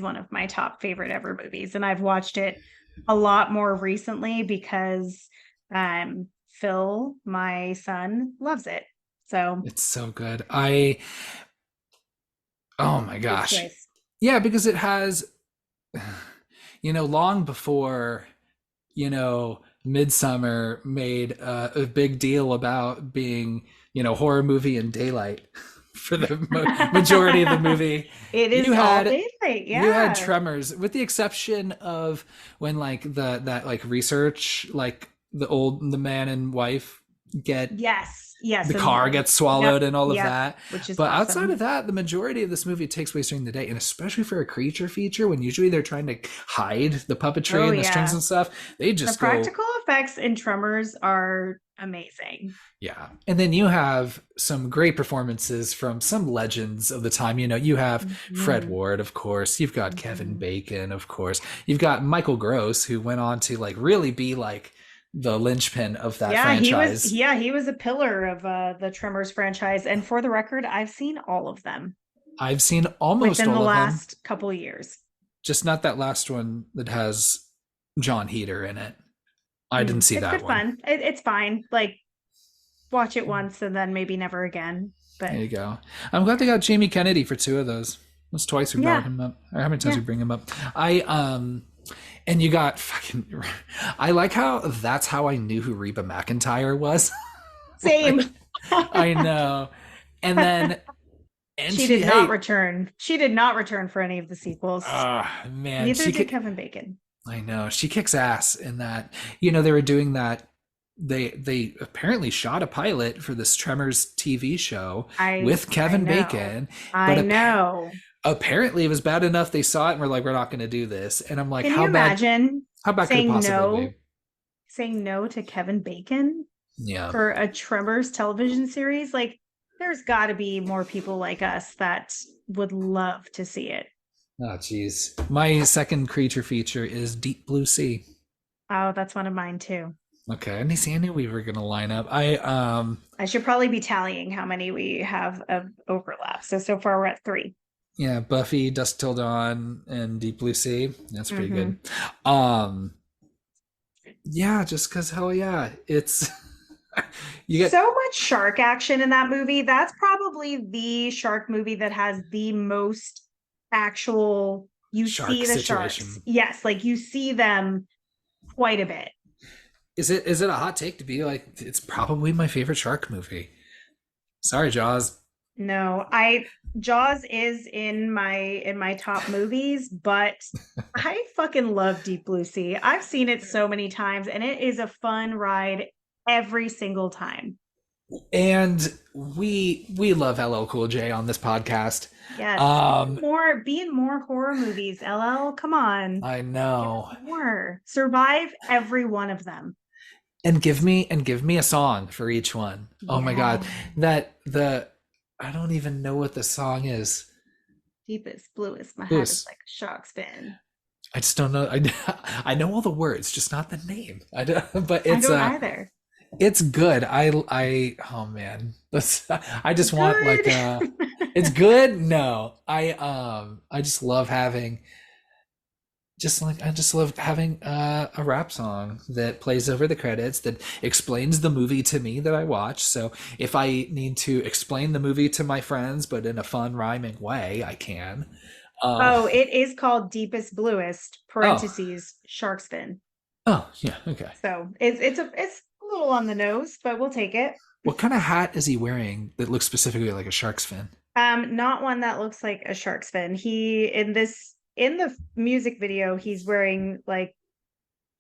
one of my top favorite ever movies, and I've watched it a lot more recently because Phil, my son, loves it. So It's so good. I Oh my good gosh. choice. Yeah, because it has long before, Midsummer made a big deal about being, horror movie in daylight for the majority of the movie. It You is all had daylight, you had yeah. Tremors, with the exception of when like that like research, like the man and wife get Yes, yes, the car and gets yep, swallowed and all of yep, that. which is But outside of awesome. that, the majority of this movie takes place during the day, and especially for a creature feature, when usually they're trying to hide the puppetry Oh and the strings yeah. and stuff, they The just go, practical effects in Tremors are amazing. yeah. And then you have some great performances from some legends of the time. You have Fred Mhm, Ward, of course. You've got Kevin mhm. Bacon, of course. You've got Michael Gross, who went on to like really be like the linchpin of that franchise. He was a pillar of the Tremors franchise. And for the record, I've seen all of them I've seen almost within the all of them, last couple years. just not that last one that has John Heater in it. I didn't see It's that good one. fun. It's fine. Like watch it once and then maybe never again. There But you go. I'm glad they got Jamie Kennedy for two of those. That's twice we brought yeah, him up. Or how many times yeah. we bring him up? I And you got fucking. I like how that's how I knew who Reba McEntire was. Same. Like, I know. And then, and She she, did not hey, return. She did not return for any of the sequels. man, Neither she did kick. Kevin Bacon. I know she kicks ass in that. You know, they were doing that. They apparently shot a pilot for this Tremors TV show with I Kevin know. Bacon, but I know. apparently it was bad enough they saw it and were like, we're not going to do this. And I'm like, Can you imagine how bad could it possibly be? saying no to Kevin Bacon Yeah. for a Tremors television series? Like, there's got to be more people like us that would love to see it. Oh, geez. My second creature feature is Deep Blue Sea. Oh, that's one of mine too. Okay, I knew we were gonna line up. I should probably be tallying how many we have of overlap. So far we're at three. Yeah, Buffy, Dusk Till Dawn, and Deep Blue Sea. That's pretty Mm-hmm. good. Um, yeah, just because hell yeah, it's you get So much shark action in that movie. That's probably the shark movie that has the most actual, you shark see the sharks. situation. Yes, like you see them quite a bit. Is it a hot take to be like it's probably my favorite shark movie? Sorry, Jaws. No, I Jaws is in my top movies, but I fucking love Deep Blue Sea. I've seen it so many times and it is a fun ride every single time. And we love LL Cool J on this podcast. Yes. Um, Be in more horror movies, LL. Come on. I Give know. us more. Survive every one of them. And give me a song for each one. Oh my god. Yeah. That the I don't even know what the song is. Deepest, bluest, my heart is Blues. like a shark's fin. I just don't know. I know all the words, just not the name. I don't, but I don't either. it's good. Oh man. I just want like Good. it's good. No. I just love having I just love having a rap song that plays over the credits that explains the movie to me that I watch. So if I need to explain the movie to my friends, but in a fun ryming way, I can. Oh, it is called Deepest Bluest, Oh, parentheses, shark's fin. oh, yeah, okay. So it's a little on the nose, but we'll take it. What kind of hat is he wearing that looks specifically like a shark's fin? Not one that looks like a shark's fin. In the music video, he's wearing like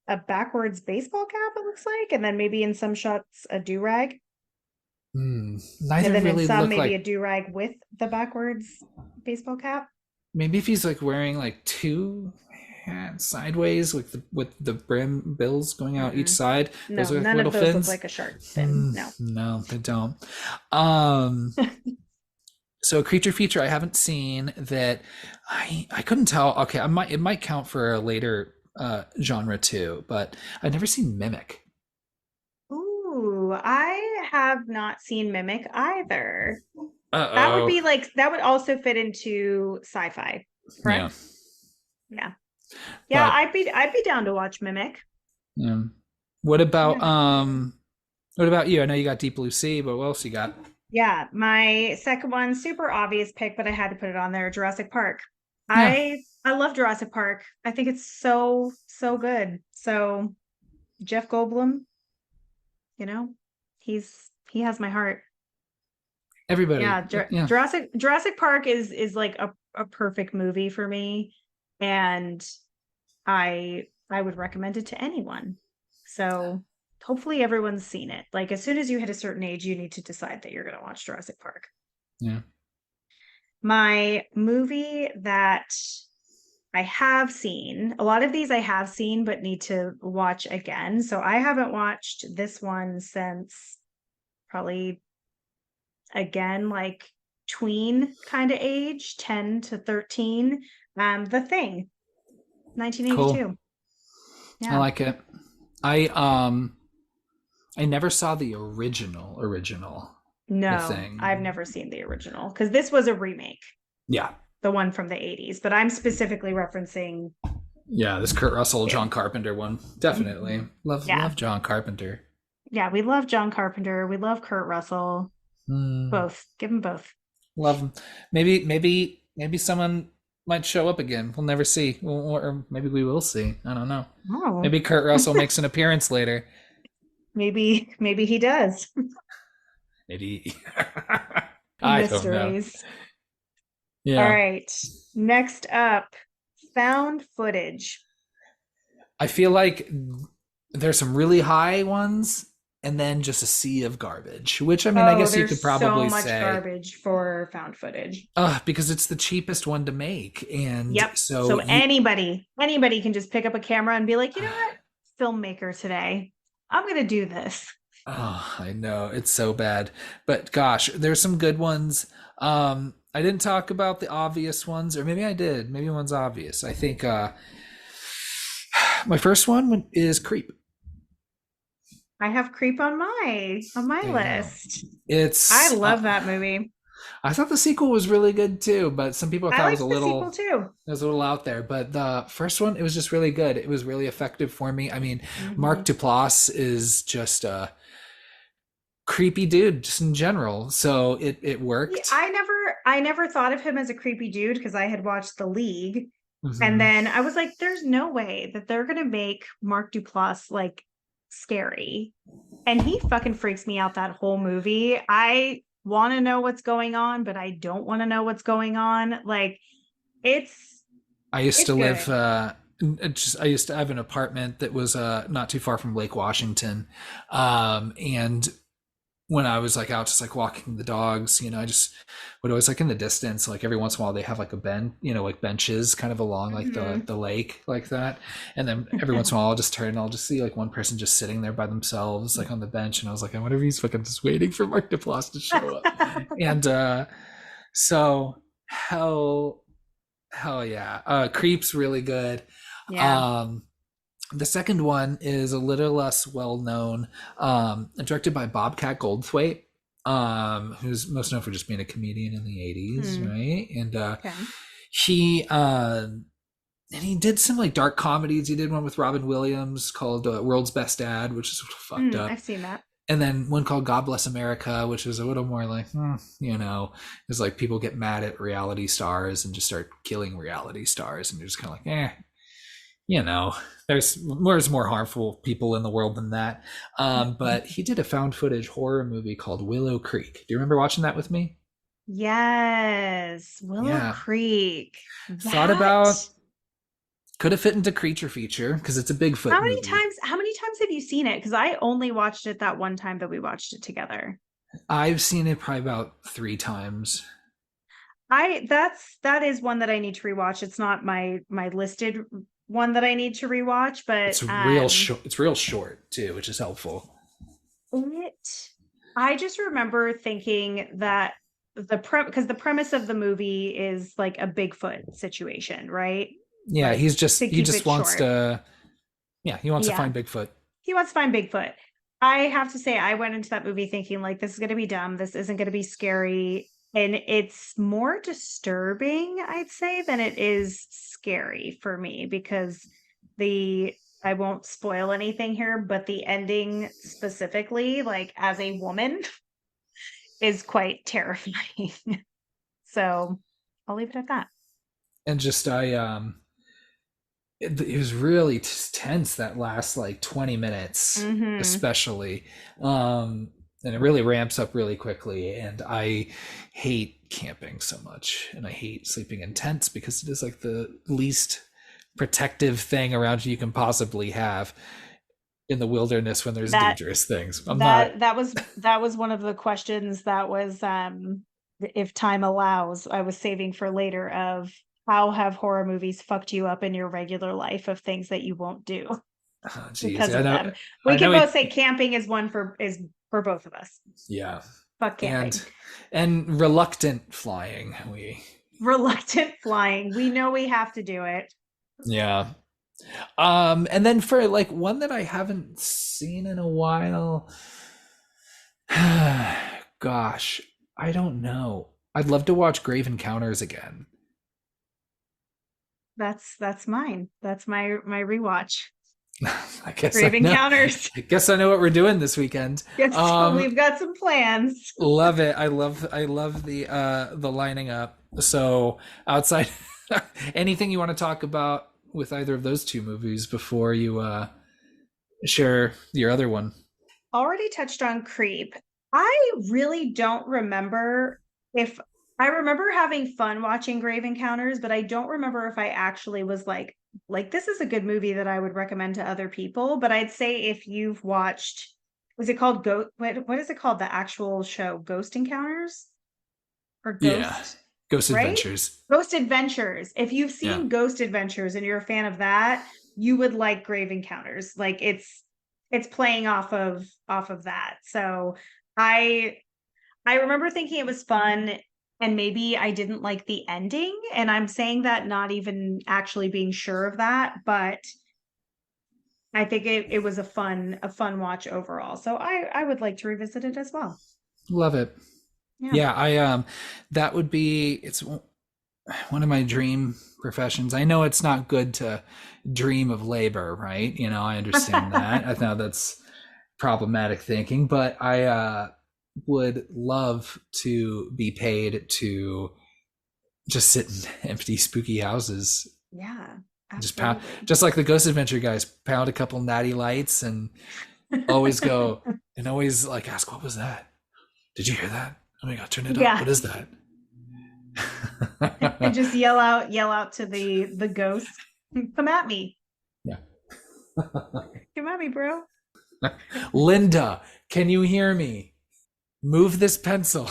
a backwards baseball cap, it looks like, and then maybe in some shots a do-rag. And Neither then in really some look maybe a like. do-rag with the backwards baseball cap. Maybe if he's like wearing like two hats sideways with the brim bills going out each Mm-mm. side, No, those are like none little of those look fins. like a shark's fin. No. No, they don't. Um, so a creature feature I haven't seen that I couldn't tell. Okay, it might count for a later genre too, but I've never seen Mimic. Ooh, I have not seen Mimic either. Uh-oh. That would also fit into sci-fi, Yeah. correct? Yeah. Yeah, But I'd be down to watch Mimic. yeah. What about Yeah. what about you? I know you got Deep Blue Sea, but what else you got? Yeah, my second one, super obvious pick, but I had to put it on there, Jurassic Park. Yeah. I love Jurassic Park. I think it's so good. So Jeff Goldblum, you know, he has my heart. Everybody. Yeah, Yeah. Jurassic Park is like a perfect movie for me, and I would recommend it to anyone. So hopefully everyone's seen it. Like as soon as you hit a certain age, you need to decide that you're going to watch Jurassic Park. Yeah. My movie that I have seen, a lot of these I have seen, but need to watch again. So I haven't watched this one since probably again, like tween kind of age, 10 to 13. The Thing, Cool. 1982. I Yeah. like it. I I never saw the original The No, I've Thing. never seen the original because this was a remake, Yeah. the one from the 80s, but I'm specifically referencing Yeah, this Kurt Russell, two. John Carpenter one. Definitely. Yeah. Love John Carpenter. Yeah, we love John Carpenter. We love Kurt Russell. Hmm. Both. Give them both. Love him. Maybe someone might show up again. We'll never see, or maybe we will see. I don't know. Oh, Maybe Kurt Russell makes an appearance later. maybe he does. Maybe. I don't know. Mysteries. All Yeah. right. Next up, found footage. I feel like there's some really high ones and then just a sea of garbage, which I mean, I Oh, guess you there's could so probably much say, garbage for found footage. because it's the cheapest one to make. And Yep. so So you, anybody can just pick up a camera and be like, you know what? Filmmaker today. I'm gonna do this. oh, I know it's so bad. But gosh, there's some good ones. I didn't talk about the obvious ones, or maybe I did. Maybe one's obvious. I think my first one is Creep. I have Creep on my There you go. list. I It's love that movie. I thought the sequel was really good too, but some people I thought liked the sequel too. it was a little out there. But the first one, it was just really good. It was really effective for me. I mean, Mark Mhm. Duplass is just a creepy dude, just in general. So it Yeah, worked. I never thought of him as a creepy dude because I had watched The League. And Hmm. then I was like, there's no way that they're gonna make Mark Duplass like scary. And he fucking freaks me out that whole movie. I want to know what's going on, but I don't want to know what's going on. Like it's I used it's to live. good. I used to have an apartment that was not too far from Lake Washington, and when I was like out just like walking the dogs, I just would always like in the distance, like every once in a while they have like a bench, like benches kind of along like the Mhm. the lake like that. And then every once in a while I'll just turn and I'll just see like one person just sitting there by themselves, like on the bench. And I was like, I wonder if he's fucking just waiting for Mark Duplass to show up. And so hell yeah. Creep's really good. Yeah. Um the second one is a little less well known, directed by Bobcat Goldthwait, who's most known for just being a comedian in the 80s, Hmm. right? And Okay. he he did some like dark comedies. He did one with Robin Williams called World's Best Dad, which is fucked I've up. seen that. And then one called God Bless America, which is a little more like, it's like people get mad at reality stars and just start killing reality stars, and you're just kind of like, you know, there's more harmful people in the world than that. But he did a found footage horror movie called Willow Creek. Do you remember watching that with me? Yes. Willow Yeah. Creek. Thought That about could have fit into creature feature because it's a Bigfoot how many movie. times how many times have you seen it? Because I only watched it that one time that we watched it together. I've seen it probably about 3 times. That is one that I need to rewatch. It's not my listed one that I need to rewatch, but It's real short. It's real short too, which is helpful. it I just remember thinking that because the premise of the movie is like a Bigfoot situation, right? Yeah, Like to he keep just it wants short. to. Yeah, he wants to Yeah. find Bigfoot. He wants to find Bigfoot. I have to say, I went into that movie thinking like this is gonna be dumb, this isn't gonna be scary. And it's more disturbing, I'd say, than it is scary for me because the I won't spoil anything here, but the ending specifically, like as a woman, is quite terrifying. So I'll leave it at that. And just it was really tense that last like 20 minutes Hmm. especially, and it really ramps up really quickly. And I hate camping so much, and I hate sleeping in tents because it is like the least protective thing around you can possibly have in the wilderness when there's That dangerous things. I'm not. that was one of the questions that was if time allows, I was saving for later of how have horror movies fucked you up in your regular life of things that you won't do Oh, geez, because of them. We I can know both it. say camping is for both of us. Yeah, Fuck and camping. reluctant flying. We Reluctant flying. We know we have to do it. Yeah. And then for like one that I haven't seen in a while, gosh, I don't know. I'd love to watch Grave Encounters again. That's mine. That's my rewatch. I guess Grave I know. Encounters. I guess I know what we're doing this weekend. Yes, we've got some plans. Love it. I love the lining up. So outside Anything you want to talk about with either of those two movies before you share your other one? Already touched on Creep. I really don't remember if I remember having fun watching Grave Encounters, but I don't remember if I actually was like this is a good movie that I would recommend to other people. But I'd say if you've watched, was it called what is it called? The actual show, Ghost Encounters or Yeah, Ghost, Ghost right? Adventures. Ghost Adventures. If you've Yeah. seen Ghost Adventures and you're a fan of that, you would like Grave Encounters. Like it's playing off of that. So I I remember thinking it was fun and maybe I didn't like the ending, and I'm saying that not even actually being sure of that, but I think it was a fun watch overall. So I would like to revisit it as well. Love it. Yeah. Yeah, I that would be it's one of my dream professions. I know it's not good to dream of labor, right? I understand that. I know that's problematic thinking, but I would love to be paid to just sit in empty, spooky houses, Yeah, just pound, absolutely. just like the Ghost Adventure guys, pound a couple natty lights and always go and always like ask, "What was that? Did you hear that? Oh my god, turn it up! Yeah. What is that?" And just yell out to the ghost. Come at me. Yeah. Come at me, bro. Linda, can you hear me? Move this pencil.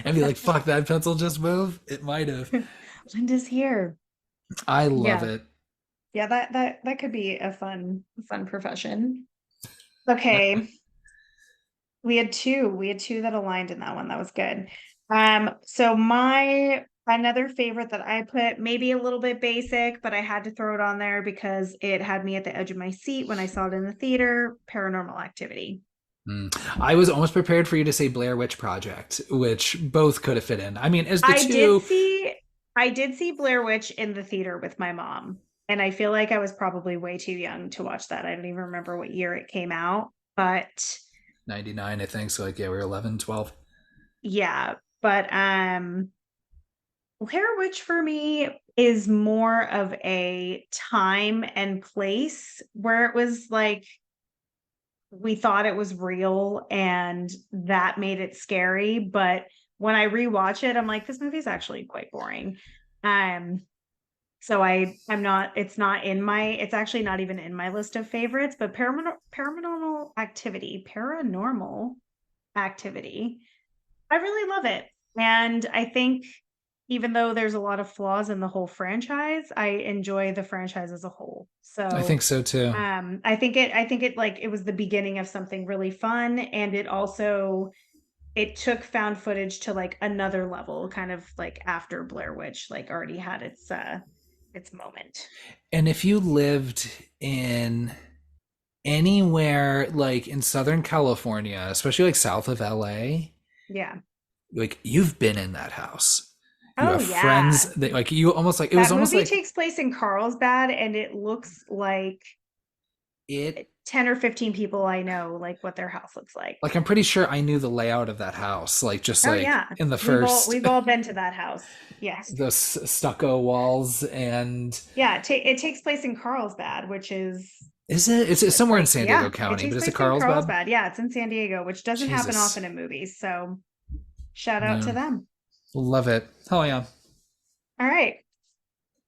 And be like, fuck, that pencil just moved? It might have. Linda's here. I love Yeah. it. Yeah, that could be a fun profession. Okay. We had two that aligned in that one. That was good. So my another favorite that I put, maybe a little bit basic, but I had to throw it on there because it had me at the edge of my seat when I saw it in the theater, Paranormal Activity. I was almost prepared for you to say Blair Witch Project, which both could have fit in. I mean, as the I did two, see I did see Blair Witch in the theater with my mom, and I feel like I was probably way too young to watch that. I don't even remember what year it came out, but 99, I think. So, like, yeah, we were 11, 12. yeah, but Blair Witch for me is more of a time and place where it was like we thought it was real and that made it scary, but when I rewatch it, I'm like, this movie's actually quite boring. Um, so I'm not, it's actually not even in my list of favorites, but paranormal activity, I really love it. And I think even though there's a lot of flaws in the whole franchise, I enjoy the franchise as a whole. I So think so too. I think it like it was the beginning of something really fun, and it took found footage to like another level, kind of like after Blair Witch like already had its moment. And if you lived in anywhere like in Southern California, especially like south of LA, Yeah. like you've been in that house. You Oh have friends yeah. that like you almost like it was That almost movie like takes place in Carlsbad, and it looks like it 10 or 15 people I know, like what their house looks like. like I'm pretty sure I knew the layout of that house, like just Oh like yeah. in the We've all first we've all been to that house. Yes. those stucco walls. And Yeah, it takes place in Carlsbad, which is is it it's somewhere in like, San Diego yeah, it County, takes but is it place in Carlsbad? Carlsbad. Yeah, it's in San Diego, which doesn't happen Jesus. often in movies. So shout out to Yeah. them. Love it. Oh yeah. All right.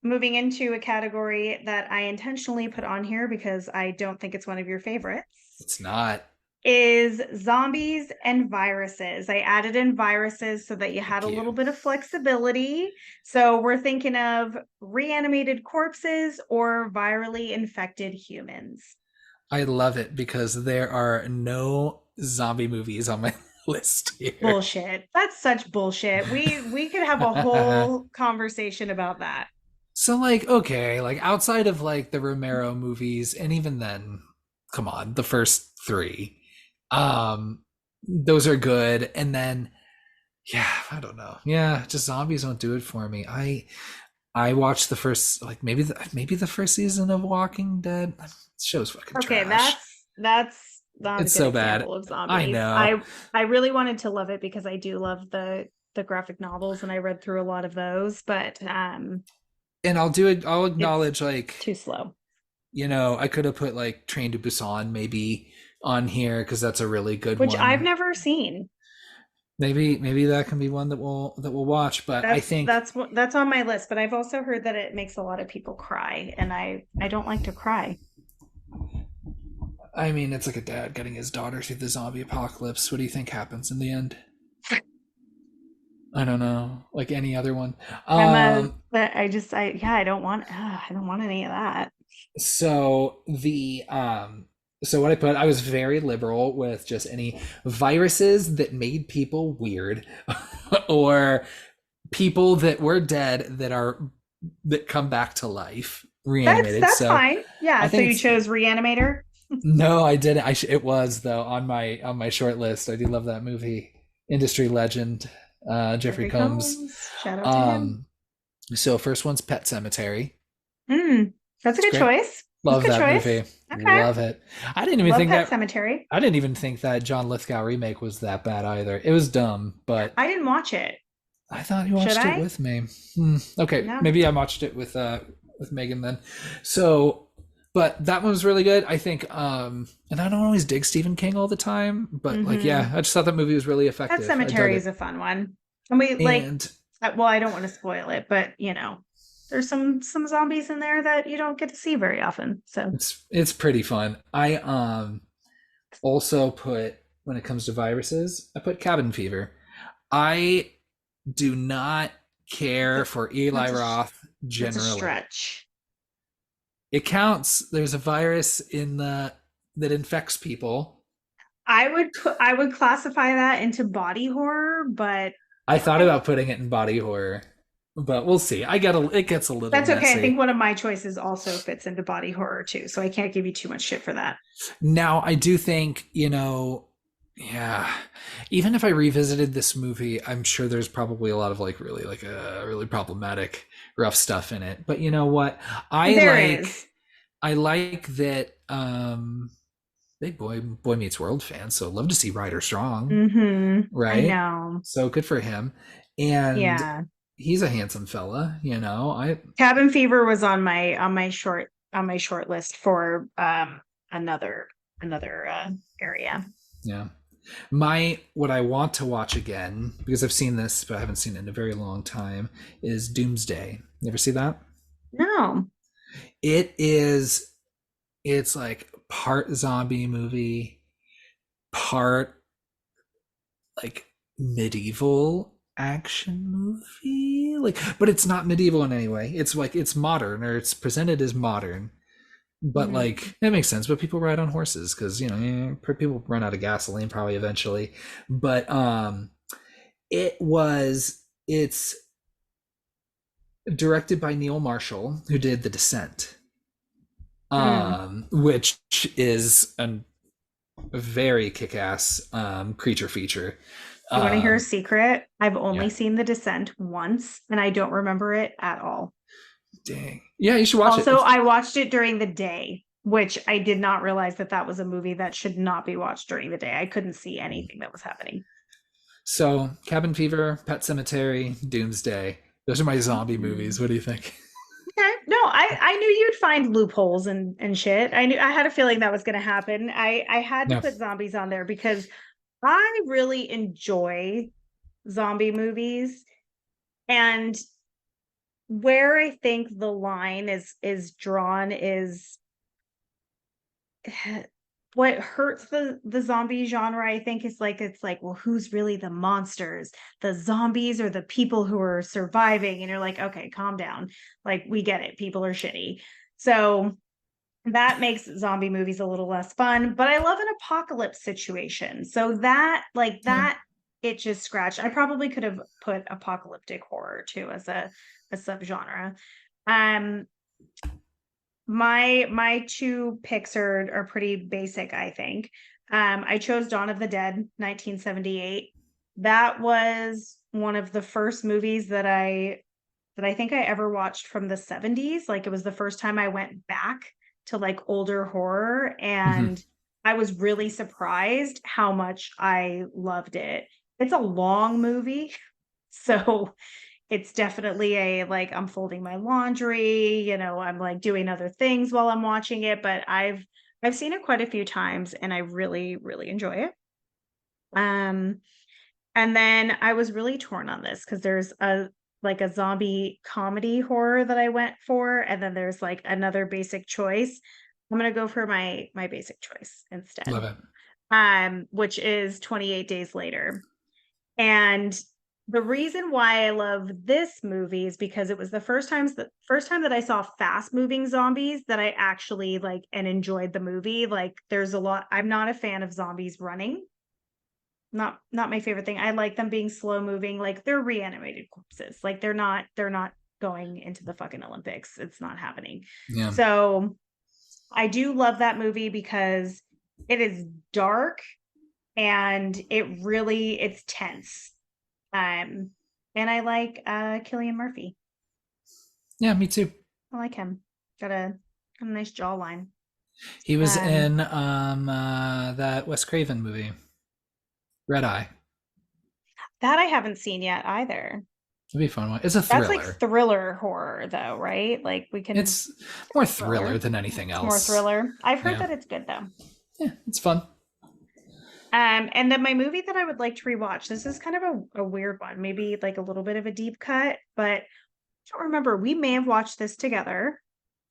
Moving into a category that I intentionally put on here because I don't think it's one of your favorites, It's not. is zombies and viruses. I added in viruses so that you had Thank a you. little bit of flexibility. So we're thinking of reanimated corpses or virally infected humans. I love it because there are no zombie movies on my list here. Bullshit. That's such bullshit. We could have a whole conversation about that. So like okay, like outside of like the Romero movies, and even then, come on, the first three, those are good. And then yeah, I don't know, yeah, just zombies don't do it for me. I watched the first like maybe the first season of Walking Dead. This show's fucking Okay, trash. that's not a It's good so bad. example of I zombies. know. I really wanted to love it because I do love the the graphic novels, and I read through a lot of those, but And I'll do it. I'll it's acknowledge, like, too slow. I could have put like Train to Busan maybe on here because that's a really good Which I've one. never seen. Maybe that can be one that we'll watch. But I think, That's on my list, but I've also heard that it makes a lot of people cry, and I don't like to cry. I mean, it's like a dad getting his daughter through the zombie apocalypse. What do you think happens in the end? I don't know. Like any other one. I'm a Um, but I just I yeah, I don't want any of that. so the so what I put, I was very liberal with just any viruses that made people weird or people that were dead that come back to life, reanimated. That's So fine. Yeah, I so think you it's chose Reanimator? no, I didn't. It was though on my short list. I do love that movie. Industry legend, Here Jeffrey he Combs. comes. Shout out to him. Um, so first one's Pet Cemetery. Mm, that's a It's good great. choice. That's a Love good that choice. movie. Okay. Love it. I didn't even Love think Pet that Cemetery. I didn't even think that John Lithgow remake was that bad either. It was dumb, but I didn't watch it. I thought you Should watched it I? with me. Okay, No. maybe I watched it with Megan then. So, but that one was really good. I think and I don't always dig Stephen King all the time, but like Mm-hmm. yeah, I just thought that movie was really Pet effective. I dug Cemetery is it. a fun one. And we like And well, I don't want to spoil it, but there's some zombies in there that you don't get to see very often. So it's pretty fun. I also put, when it comes to viruses, I put Cabin Fever. I do not care for Eli that's a Roth that's a generally. stretch. It counts. There's a virus in the that infects people. I would classify that into body horror, but I thought okay. about putting it in body horror, but we'll see. It gets a little That's okay. I think messy. one of my choices also fits into body horror too, so I can't give you too much shit for that. Now, I do think, yeah, even if I revisited this movie, I'm sure there's probably a lot of really problematic rough stuff in it. But you know what? I There is. like I like that big boy meets world fan, so love to see Ryder Strong, Mm-hmm. I right? know. So good for him. And Yeah. he's a handsome fella, I Cabin Fever was on my short list for another area. yeah. My what I want to watch again, because I've seen this but I haven't seen it in a very long time, is Doomsday. You ever see that? No. It it's like part zombie movie, part like medieval action movie. Like, but it's not medieval in any way. It's like it's modern, or it's presented as modern. But Mhm. like it makes sense. But people ride on horses because people run out of gasoline probably eventually. But it's directed by Neil Marshall, who did The Descent, Mm. which is a very kick-ass creature feature. You want to hear a Um, secret? I've only yeah, seen The Descent once, and I don't remember it at all. dang, yeah, you should watch it. Also, I watched it during the day, which I did not realize that that was a movie that should not be watched during the day. I couldn't see anything that was happening. So, Cabin Fever, Pet Cemetery, Doomsday. Those are my zombie Mm. movies. What do you think? Okay. No, I knew you'd find loopholes and shit. I had a feeling that was going to happen. I had to No. put zombies on there because I really enjoy zombie movies, and where I think the line is drawn is what hurts the zombie genre. I think is like it's like, well, who's really the monsters, the zombies or the people who are surviving? And you're like, okay, calm down, like we get it, people are shitty. So that makes zombie movies a little less fun, but I love an apocalypse situation, so that like Yeah. that it just scratched. I probably could have put apocalyptic horror too as a subgenre. um my two picks are pretty basic, I think. I chose Dawn of the Dead, 1978. That was one of the first movies that I think I ever watched from the 70s. Like it was the first time I went back to like older horror, Mhm. and I was really surprised how much I loved it. It's a long movie. So it's definitely a like I'm folding my laundry, I'm like doing other things while I'm watching it, but I've seen it quite a few times and I really, really enjoy it. Um, and then I was really torn on this because there's a like a zombie comedy horror that I went for, and then there's like another basic choice. I'm gonna go for my basic choice Love instead, it. which is 28 Days Later. And the reason why I love this movie is because it was the first time that I saw fast moving zombies that I actually like and enjoyed the movie. Like there's a lot I'm not a fan of zombies running. Not my favorite thing. I like them being slow moving, like they're reanimated corpses. Like they're not going into the fucking Olympics. It's not happening. Yeah. So I do love that movie because it is dark and it's tense. Um, and I like Killian Murphy. Yeah, me too. I like him. Got a nice jawline. He was Um, in that Wes Craven movie, Red Eye. that I haven't seen yet either. It'd be a fun one. It's a That's like thriller. thriller horror though, right? Like we can It's more thriller thriller. than anything It's more else. thriller. I've heard Yeah. that it's good though. Yeah, it's fun. And then my movie that I would like to rewatch. This is kind of a weird one, maybe like a little bit of a deep cut, but I don't remember. We may have watched this together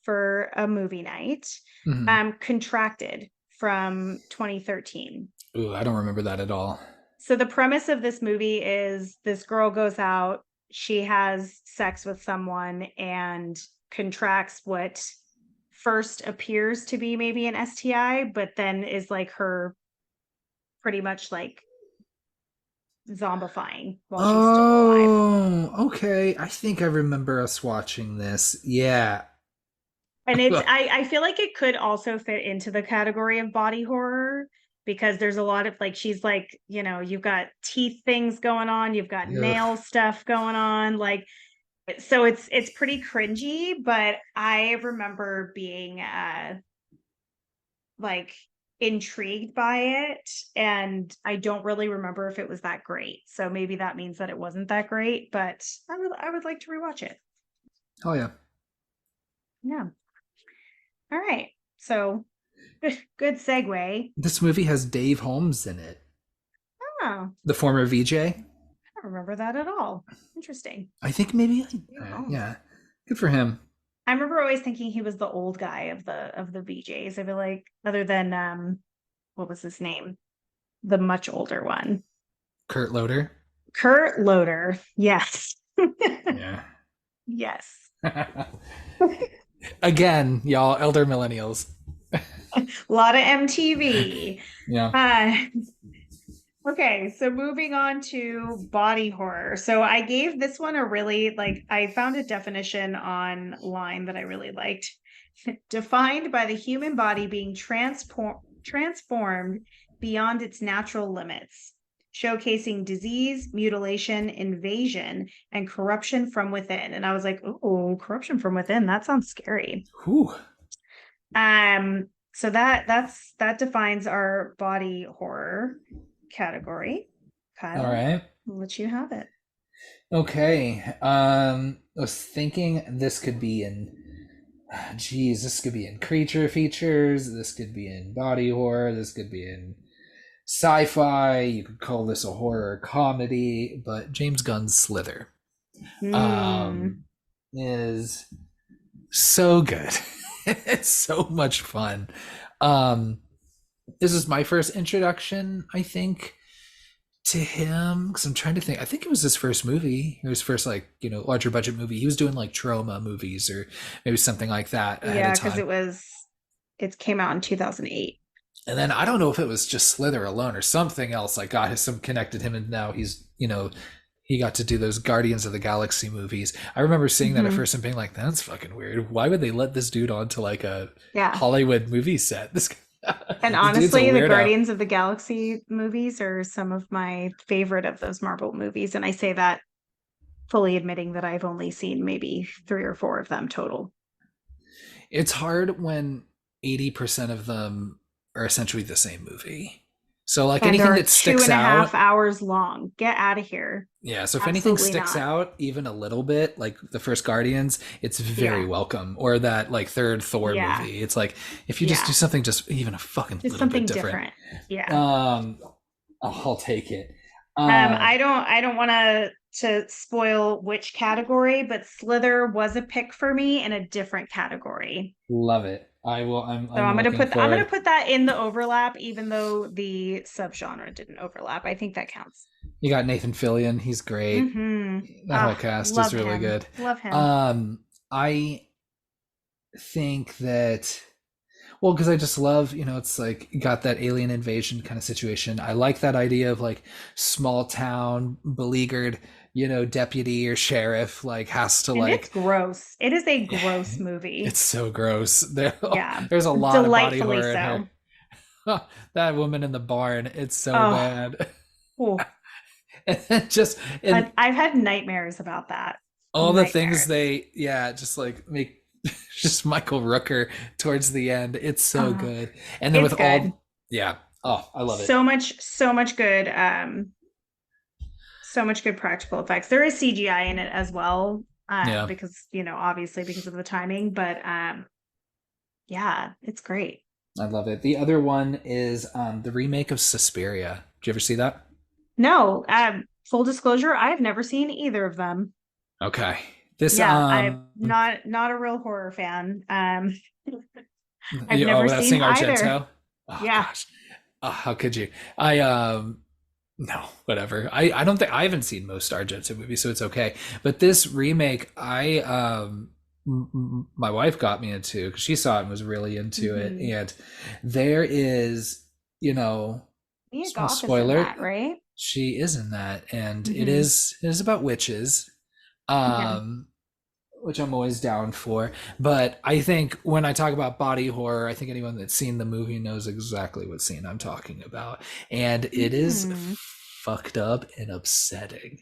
for a movie night. Hmm. Contracted from 2013. Ooh, I don't remember that at all. So the premise of this movie is this girl goes out, she has sex with someone and contracts what first appears to be maybe an STI, but then is like her pretty much like zombifying while she's still alive. Oh, okay. I think I remember us watching this. Yeah. And I feel like it could also fit into the category of body horror because there's a lot of like she's like, you've got teeth things going on, you've got Ugh. nail stuff going on, like so it's pretty cringy, but I remember being like intrigued by it and I don't really remember if it was that great. So maybe that means that it wasn't that great, but I would like to rewatch it. Oh yeah. Yeah. All right. So good segue. This movie has Dave Holmes in it, Oh, the former VJ. I don't remember that at all. Interesting. I think maybe. Oh. Yeah. Good for him. I remember always thinking he was the old guy of the VJs. I feel like other than what was his name? The much older one. Kurt Loder. Kurt Loder. Yes. Yeah. Yes. Again, y'all, elder millennials. A lot of MTV. Yeah. Okay, so moving on to body horror. So I gave this one a really like I found a definition online that I really liked. Defined by the human body being transformed beyond its natural limits, showcasing disease, mutilation, invasion, and corruption from within. And I was like, "Oh, corruption from within. That sounds scary." Whew. So that defines our body horror category. All Kyle, right. I'll let you have it. Okay. I was thinking this could be in geez, this could be in creature features, this could be in body horror, this could be in sci-fi, you could call this a horror comedy, but James Gunn's Slither Hmm. um is so good. It's so much fun. Um this is my first introduction, I think, to him because I'm trying to think. I think it was his first movie. It was first like larger budget movie. He was doing like trauma movies or maybe something like that ahead of Yeah, because time. it came out in 2008. And then I don't know if it was just Slither alone or something else like got some connected him, and now he's he got to do those Guardians of the Galaxy movies. I remember seeing that at Mhm. first and being like, that's fucking weird. Why would they let this dude onto like a Yeah. Hollywood movie set? This And this dude's a honestly, the weirdo. Guardians of the Galaxy movies are some of my favorite of those Marvel movies. And I say that fully admitting that I've only seen maybe three or four of them total. It's hard when 80% of them are essentially the same movie. So like And anything they're that two sticks and a half out, hours long. Get out of here. yeah, so if anything Absolutely sticks not. out even a little bit, like the first Guardians, it's very Yeah. welcome. Or that like third Thor Yeah. movie. It's like if you just do Yeah. something just even a fucking Just little bit something different, different. Yeah. um, I'll take it. Um, I don't want to spoil which category, but Slither was a pick for me in a different category. love it. I will. So I'm looking I'm gonna forward. put that in the overlap, even though the subgenre didn't overlap. I think that counts. You got Nathan Fillion. He's great. Mm-hmm. That whole Ah, cast is love really him. good. Love him. Um, I think that well, because I just love, it's like got that alien invasion kind of situation. I like that idea of like small town beleaguered, deputy or sheriff like has to And it's like gross. It is a gross movie. it's so gross. Yeah. There's a lot of body Delightfully horror in here. so. That woman in the barn, it's so Oh, bad. oh. And then just and I've had nightmares about that. all the things Nightmares. they just like make just Michael Rooker towards the end. It's so Oh, good. And then it's with good. all yeah. Oh, I love it. So much good. So much good practical effects. There is CGI in it as well, Yeah. because obviously because of the timing. But yeah, it's great. I love it. The other one is the remake of Suspiria. Did you ever see that? No, full disclosure, I've never seen either of them. Okay. This Yeah, I'm not a real horror fan. I've oh, never without seen seeing either. Argento? Oh Yeah. gosh. Oh, how could you? I no, whatever. I don't think I haven't seen most Argento movies, so it's okay. But this remake, my wife got me into because she saw it and was really into it. Mm-hmm. And there is, Mia small Goth is in spoiler, that, right? she is in that, and Mm-hmm. it is about witches, Yeah. um, which I'm always down for. But I think when I talk about body horror, I think anyone that's seen the movie knows exactly what scene I'm talking about, and it is Mm. fucked up and upsetting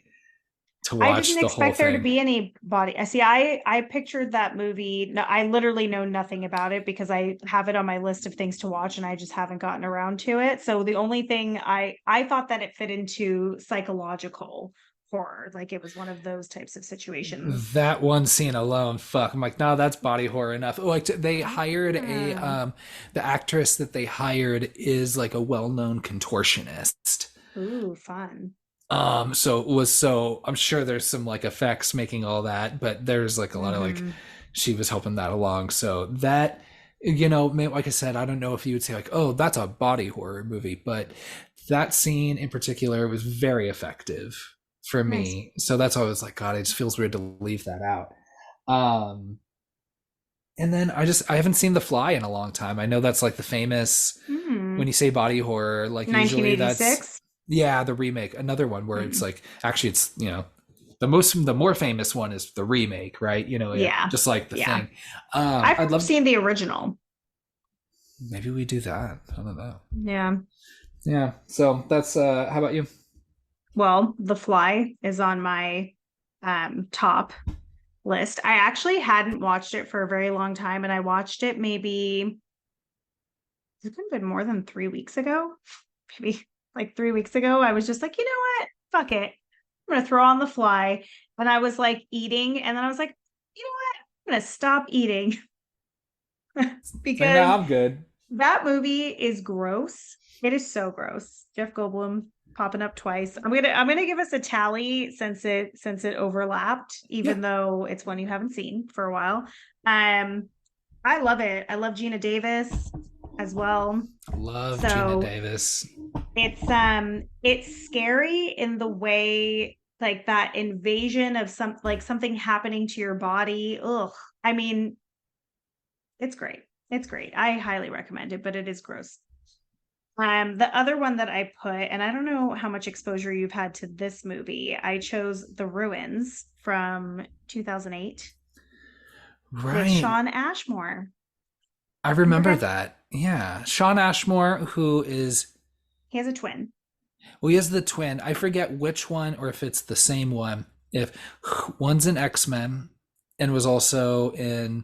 to I didn't watch the whole expect there to thing. be any body. I see. I pictured that movie. No, I literally know nothing about it because I have it on my list of things to watch, and I just haven't gotten around to it. So the only thing I thought that it fit into psychological horror, like it was one of those types of situations. That one scene alone, fuck. I'm like, no, that's body horror enough. Like they hired Ah, the actress that they hired is like a well-known contortionist. ooh, fun. So it was so I'm sure there's some like effects making all that, but there's like a lot of like Mm-hmm. she was helping that along. So that like I said, I don't know if you would say like, oh, that's a body horror movie, but that scene in particular was very effective for Nice. me. So that's why I was like, God, it just feels weird to leave that out. Um, and then I haven't seen The Fly in a long time. I know that's like the famous when Hmm. you say body horror, like usually that's 1986. yeah, the remake. Another one where it's Mm. like actually it's the more famous one is the remake, right? Yeah, Yeah. just like the Yeah. thing. I've I'd love seen the original. maybe we do that. I don't know. Yeah. Yeah. So that's how about you? Well, The Fly is on my top list. I actually hadn't watched it for a very long time, and I watched it maybe it could have been more than 3 weeks ago. Maybe like 3 weeks ago. I was just like, you know what? Fuck it. I'm gonna throw on The Fly. And I was like eating, and then I was like, you know what? I'm gonna stop eating Say no, because I'm good. that movie is gross. It is so gross. Jeff Goldblum popping up twice. I'm gonna give us a tally since it overlapped, Yeah. even though it's one you haven't seen for a while. Um, I love it. I love Gina Davis as well. Love Gina So Davis. it's scary in the way like that invasion of something happening to your body. Ugh. I mean, it's great. It's great. I highly recommend it, but it is gross. The other one that I put, and I don't know how much exposure you've had to this movie, I chose The Ruins from 2008 with Right. Sean Ashmore. I Remember remember him? that. Yeah. Sean Ashmore, who is He has a twin. well, he is the twin. I forget which one or if it's the same one. If one's in X-Men and was also in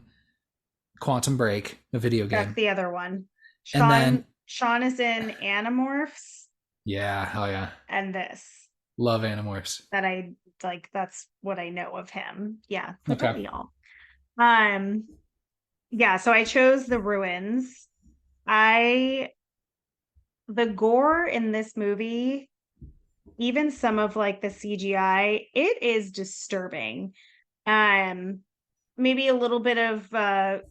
Quantum Break, a video That's game. the other one. And then Sean is in Animorphs Yeah. Oh yeah. and this Love Animorphs. that I like. That's what I know of him. Yeah, flip Okay. over, y'all. Um, yeah. So I chose the ruins. I the gore in this movie, even some of like the CGI, it is disturbing. Um, maybe a little bit of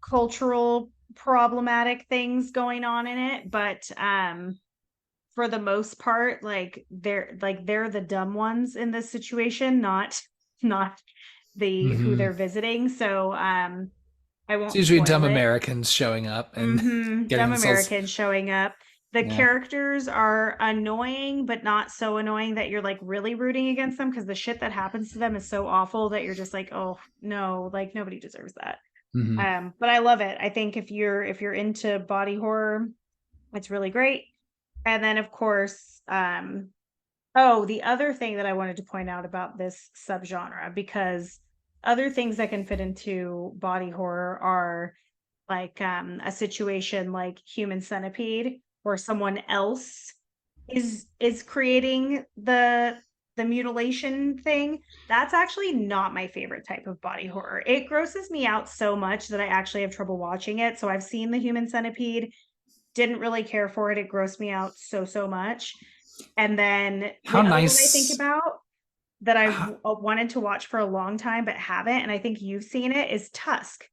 cultural problematic things going on in it, but for the most part, they're the dumb ones in this situation, not the who Mm-hmm. they're visiting. So I It's won't usually dumb spoil it. Americans showing up and getting Dumb themselves. Americans showing up. The Yeah. characters are annoying, but not so annoying that you're like really rooting against them, because the shit that happens to them is so awful that you're just like, oh no, like nobody deserves that. Mm-hmm. But I love it. I think if you're into body horror, it's really great. And then of course, oh, the other thing that I wanted to point out about this subgenre, because other things that can fit into body horror are like a situation like Human Centipede, where someone else is creating the mutilation thing. That's actually not my favorite type of body horror. It grosses me out so much that I actually have trouble watching it. So I've seen the Human Centipede, didn't really care for it. It grossed me out so much. And then How the other one I think nice. about that I've How, wanted to watch for a long time but haven't, and I think you've seen it, is Tusk.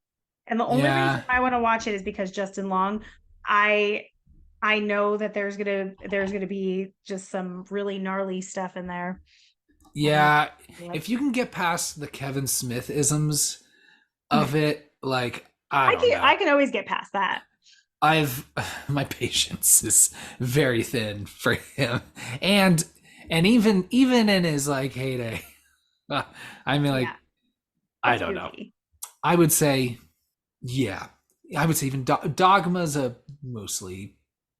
And the only reason yeah. I want to watch it is because Justin Long, I I know that there's gonna be just some really gnarly stuff in there. And Yeah. like If you can get past the Kevin Smith isms of it, like, I I don't can know. I can always get past that. I've my patience is very thin for him, and even in his like heyday, I mean, Yeah, like, I it's don't know. goofy. I would say, yeah, I would say even Dogma's a mostly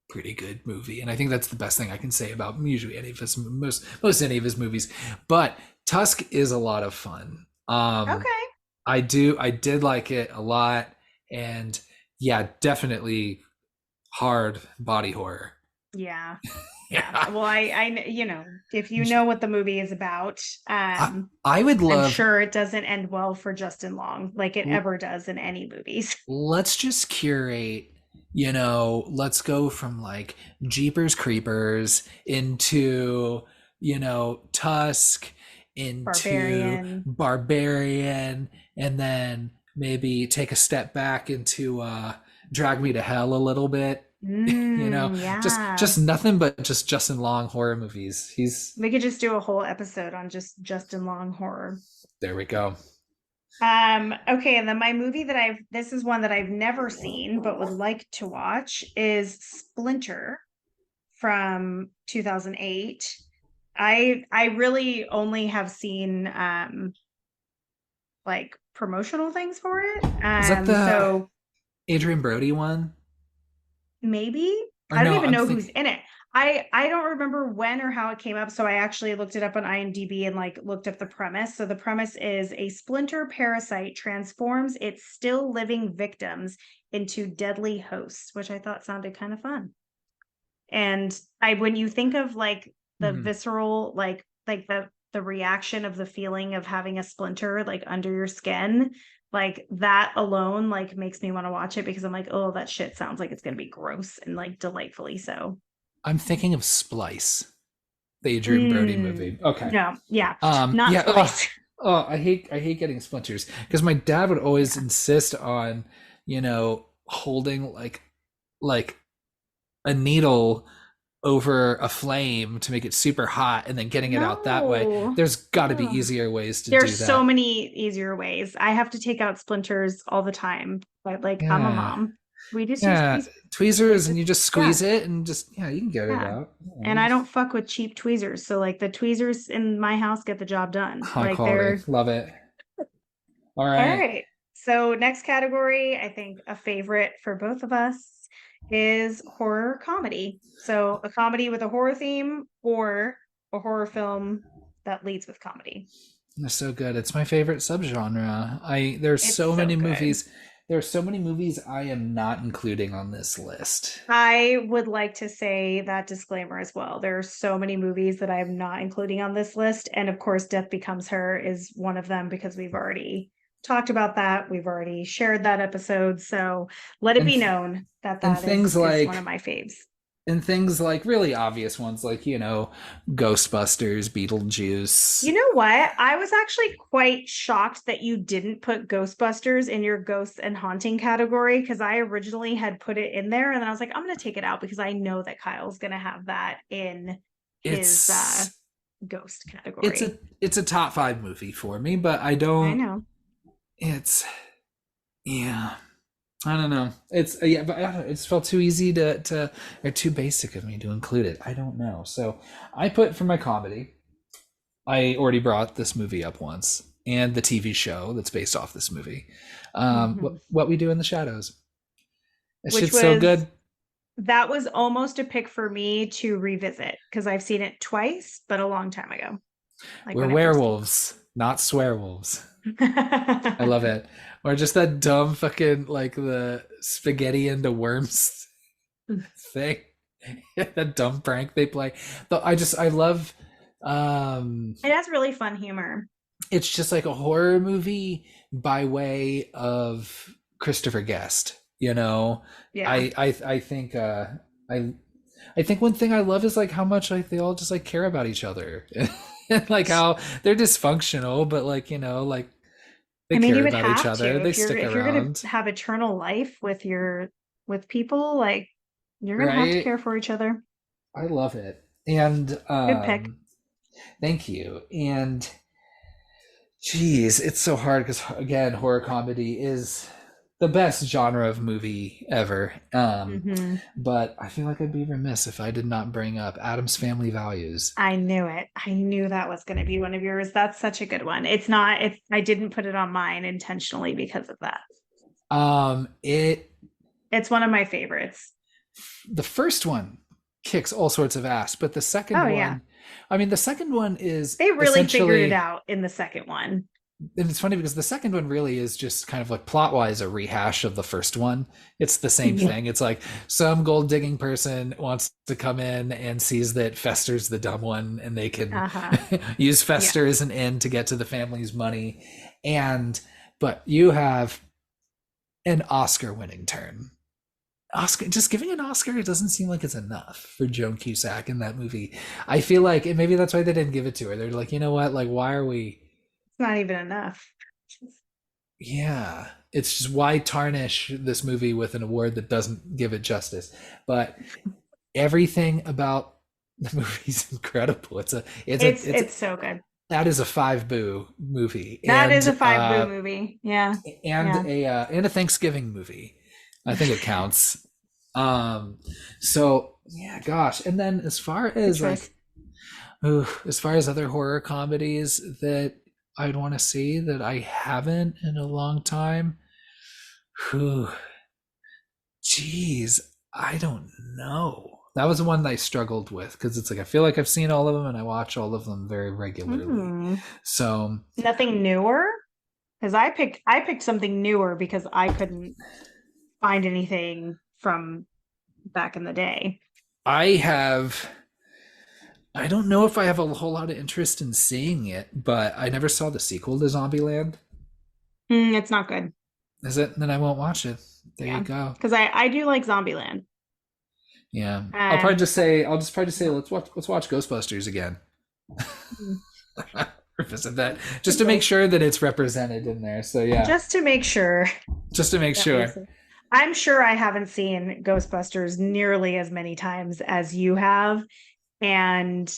pretty good movie, and I think that's the best thing I can say about usually any of his most any of his movies. But Tusk is a lot of fun. Okay. I did like it a lot, and yeah, definitely hard body horror. Yeah. Yeah. Yeah. Well, if you know what the movie is about, I, I would I'm love, sure it doesn't end well for Justin Long, like it ever does in any movies. let's just curate, let's go from like Jeepers Creepers into, Tusk, into Barbarian. Barbarian, and then maybe take a step back into Drag Me to Hell a little bit. Yeah. Just nothing but just Justin Long horror movies. He's We could just do a whole episode on just Justin Long horror. There we go. Okay, and then my movie that this is one that I've never seen but would like to watch is Splinter from 2008. I really only have seen like promotional things for it. Is that the So Adrian Brody one? maybe Or I don't no, even I'm know who's thinking. in it. I don't remember when or how it came up, so I actually looked it up on IMDb and like looked up the premise. So the premise is a splinter parasite transforms its still living victims into deadly hosts, which I thought sounded kind of fun. And I when you think of like the Hmm. visceral like the reaction of the feeling of having a splinter like under your skin, like that alone like makes me want to watch it, because I'm like, oh, that shit sounds like it's going to be gross and like delightfully so. I'm thinking of Splice, the Adrian Brody movie. Okay. No, yeah, not Yeah. Oh, Splice. I hate getting splinters because my dad would always Yeah. insist on, holding like a needle over a flame to make it super hot and then getting it out that way. No. There's got to be Ugh. easier ways to There's do so that. many easier ways. I have to take out splinters all the time, but like I'm a Yeah. mom. We just use Yeah. tweezers. We Tweezers and just you just yeah, squeeze it and just yeah, you can get it yeah. out. And I don't fuck with cheap tweezers. So like the tweezers in my house get the job done. High Like quality. they're Love it. All all right. right. So next category, I think a favorite for both of us is horror comedy. So a comedy with a horror theme or a horror film that leads with comedy. They're so good. It's my favorite subgenre. There's It's so so many good. movies. there are so many movies I am not including on this list. I would like to say that disclaimer as well. There are so many movies that I am not including on this list. And of course, Death Becomes Her is one of them because we've already talked about that. We've already shared that episode. So let it And be known that and that is one of my faves. things like really obvious ones like, Ghostbusters, You Beetlejuice. know what? I was actually quite shocked that you didn't put Ghostbusters in your ghosts and haunting category because I originally had put it in there and then I was like, I'm going to take it out because I know that Kyle's going to have that in his It's ghost it's category. a top 5 movie for me, but I I don't know. it's yeah. I don't know. It's yeah, but I don't know, it's felt too easy to or too basic of me to include it. I don't know. So I put for my comedy, I already brought this movie up once, and the TV show that's based off this movie. Mhm. What We Do in the Shadows. That Which shit's so was good. that was almost a pick for me to revisit because I've seen it twice, but a long time ago, like We're when it first came werewolves, not swearwolves. I out. love it. Or just that dumb fucking like the spaghetti into worms thing. That dumb prank they play. Though I love It has really fun humor. it's just like a horror movie by way of Christopher Guest. Yeah. I think I I think one thing I love is like how much like they all just like care about each other. And like how they're dysfunctional, but like, like they I mean, you care would about each have other. to They if stick you're gonna around, have eternal life with your with people, like you're gonna have to right? care for each other. I love it. And Good pick. thank you. And geez, it's so hard because again, horror comedy is the best genre of movie ever. Hmm. But I feel like I'd be remiss if I did not bring up Adam's Family Values. I knew it. I knew that was going to be one of yours. That's such a good one. It's not, it's, I didn't put it on mine intentionally because of that. It It's one of my favorites. the first one kicks all sorts of ass, but the second Oh, yeah. one, I mean, the second one is They really figured it essentially, out in the second one. and it's funny because the second one really is just kind of like plot wise a rehash of the first one. It's the same Yeah. thing. It's like some gold digging person wants to come in and sees that Fester's the dumb one, and they can Uh-huh. use Yeah. Fester as an end to get to the family's money. And but you have an Oscar winning turn. Oscar, just giving an Oscar, it doesn't seem like it's enough for Joan Cusack in that movie. I feel like, and maybe that's why they didn't give it to her. They're like, you know what? Like, why are we? It's not even enough. Yeah, it's just why tarnish this movie with an award that doesn't give it justice. But everything about the movie is incredible. It's so good. That is a 5 boo movie, That is a five boo movie. Yeah. Yeah. and a Thanksgiving movie. I think it counts. So yeah, gosh. And then as far Good as choice. like, ooh, as far as other horror comedies that I'd want to see that I haven't in a long time, whew, geez, I don't know. That was the one that I struggled with because it's like I feel like I've seen all of them and I watch all of them very regularly. Hmm. So Nothing newer? Because I picked something newer because I couldn't find anything from back in the day. I have I don't know if I have a whole lot of interest in seeing it, but I never saw the sequel to Zombieland. It's not good. Is it? Then I won't watch it. There you Yeah. go. Because I do like Zombieland. Yeah, And I'll just probably just say let's watch Ghostbusters again. Revisit that just to make sure that it's represented in there. So yeah, just to make sure just to make that sure. I'm sure I haven't seen Ghostbusters nearly as many times as you have. And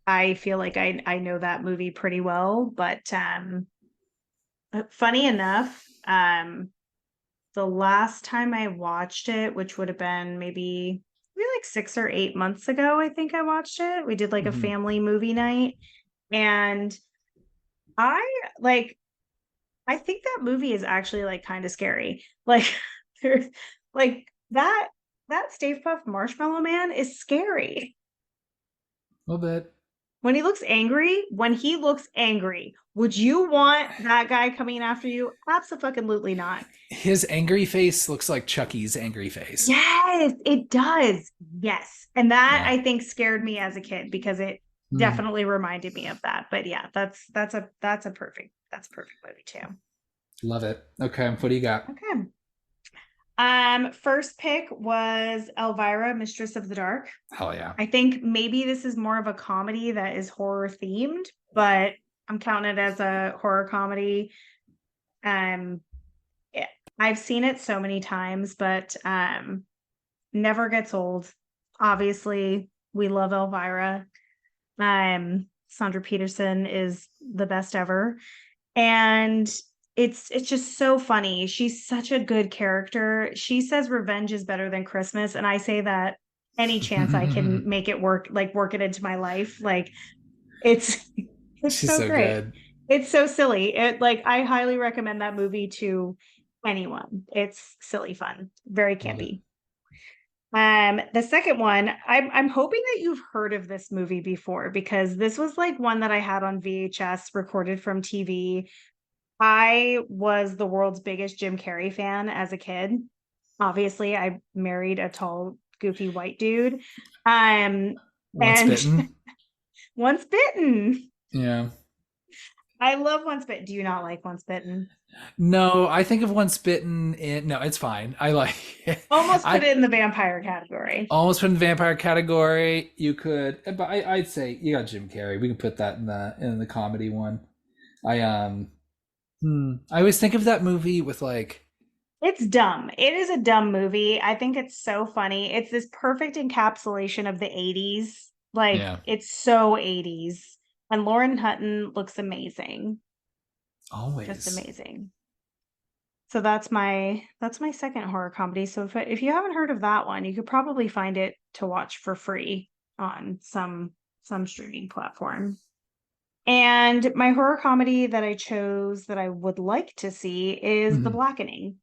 I feel like I know that movie pretty well. But funny enough, the last time I watched it, which would have been maybe like 6 or 8 months ago, I think I watched it. We did like a Mhm. family movie night. And I like I think that movie is actually like kind of scary. Like there's like that Stave Puft Marshmallow Man is scary. A little bit. when he looks angry, would you want that guy coming after you? Absolutely not. His angry face looks like Chucky's angry face. Yes, it does. Yes. And that Yeah. I think scared me as a kid because it Mm, definitely reminded me of that. But yeah, that's a perfect movie too. love it. Okay, what do you got? Okay. First pick was Elvira, Mistress of the Dark. Hell yeah. I think maybe this is more of a comedy that is horror themed, but I'm counting it as a horror comedy. Um, yeah, I've seen it so many times, but never gets old. Obviously, we love Elvira. Sandra Peterson is the best ever. And it's just so funny. She's such a good character. She says revenge is better than Christmas, and I say that any chance I can make it work, like work it into my life. Like it's it's She's so so great. good. It's so silly. It like I highly recommend that movie to anyone. It's silly fun, very Love it. campy. The second one, I'm hoping that you've heard of this movie before because this was like one that I had on VHS recorded from TV. I was the world's biggest Jim Carrey fan as a kid. Obviously, I married a tall, goofy white dude. Um, Once and bitten. Once Bitten. Yeah. I love Once Bitten. Do you not like Once Bitten? No, I think of Once Bitten in no, it's fine. I like it. Almost put I it in the vampire category. almost put in the vampire category. You could, but I'd say you got Jim Carrey. We can put that in the comedy one. I I always think of that movie with like It's dumb. It is a dumb movie. I think it's so funny. It's this perfect encapsulation of the 80s. Like yeah, it's so 80s. And Lauren Hutton looks amazing. Just always. amazing. So that's my second horror comedy. So if you haven't heard of that one, you could probably find it to watch for free on some streaming platform. And my horror comedy that I chose that I would like to see is The Mhm. Blackening.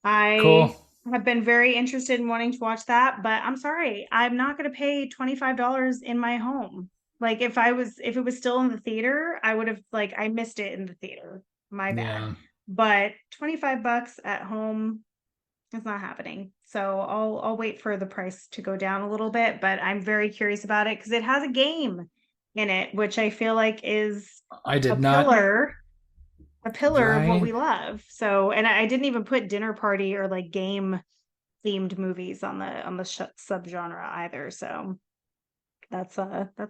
Cool. I have been very interested in wanting to watch that, but I'm sorry, I'm not going to pay $25 in my home. Like if it was still in the theater, I would have like I missed it in the theater. My bad. Yeah. But 25 bucks at home is not happening. So I'll wait for the price to go down a little bit, but I'm very curious about it because it has a game in it, which I feel like is I a did not. pillar a pillar of what Right. we love. So, and I didn't even put dinner party or like game themed movies on the subgenre either. So that's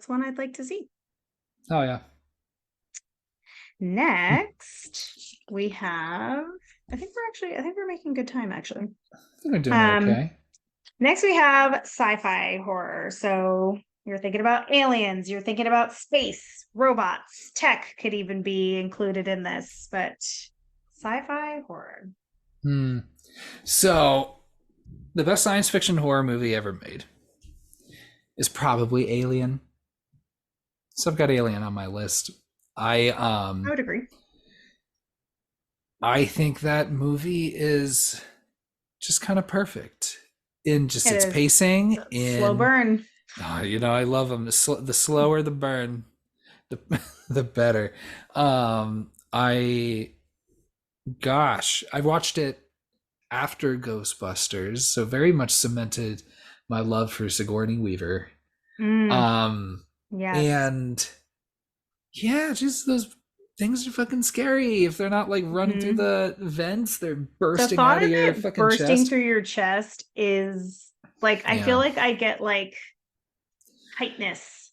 one I'd like to see. Oh yeah. Next, we have. I think we're making good time actually. We're doing Um, okay. Next we have sci-fi horror. So you're thinking about aliens. You're thinking about space, robots, tech could even be included in this, but sci-fi horror. Hmm. So the best science fiction horror movie ever made is probably Alien. So I've got Alien on my list. I I would agree. I think that movie is just kind of perfect in just It its is. pacing. Slow In burn. I love them. The slower the burn, the the better. I gosh, I watched it after Ghostbusters, so very much cemented my love for Sigourney Weaver. Mm, Um, yes. and yeah, just those things are fucking scary. If they're not like running through Hmm. the vents, they're The bursting thought out of of your it fucking bursting chest. through your chest is like, I feel Yeah. like I get like tightness,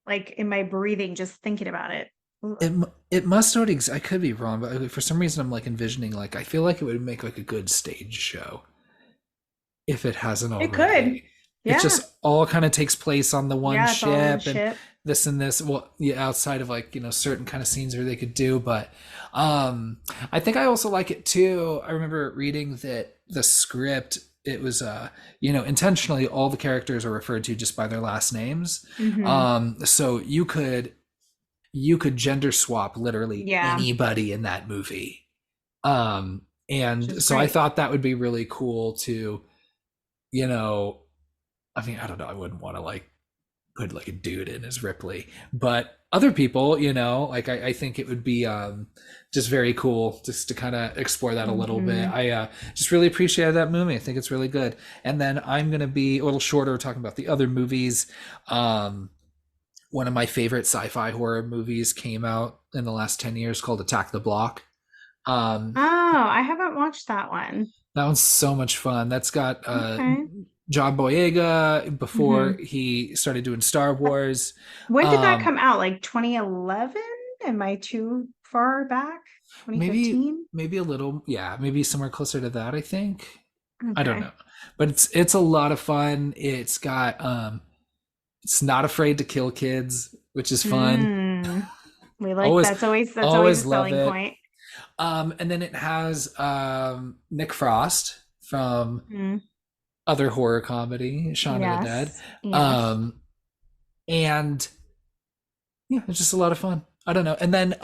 like in my breathing, just thinking about it. Ugh. It must not I could be wrong, but for some reason I'm like envisioning like I feel like it would make like a good stage show if it hasn't It could. already. It Yeah. just all kind of takes place on the one Yeah. It's all on the ship and ship. this and this. Well, yeah, outside of like certain kind of scenes where they could do, but I think I also like it too. I remember reading that the script it was intentionally all the characters are referred to just by their last names. Hmm. So you could gender swap literally Yeah. anybody in that movie. Um, Which and is so I great. thought that would be really cool to, you know, I mean, I don't know, I wouldn't want to like put like a dude in as Ripley. But other people, like I think it would be just very cool just to kind of explore that a little bit. Hmm. I just really appreciated that movie. I think it's really good. And then I'm gonna be a little shorter talking about the other movies. Um, One of my favorite sci-fi horror movies came out in the last 10 years called Attack the Block. Um, Oh, I haven't watched that one. that one's so much fun. That's got Okay. John Boyega before Hmm. he started doing Star Wars. When did that Um, come out? Like 2011? Am I too far back? maybe 2015? maybe a little, yeah, maybe somewhere closer to that, I think. I don't Okay. know. But it's a lot of fun. It's got it's not afraid to kill kids, which is fun. Mm. We like Always that's always a always love selling it. point. And then it has Nick Frost from Mm. other horror comedy, Shaun of the Dead. Yes. Yes. Um, and yeah, it's just a lot of fun. I don't know. And then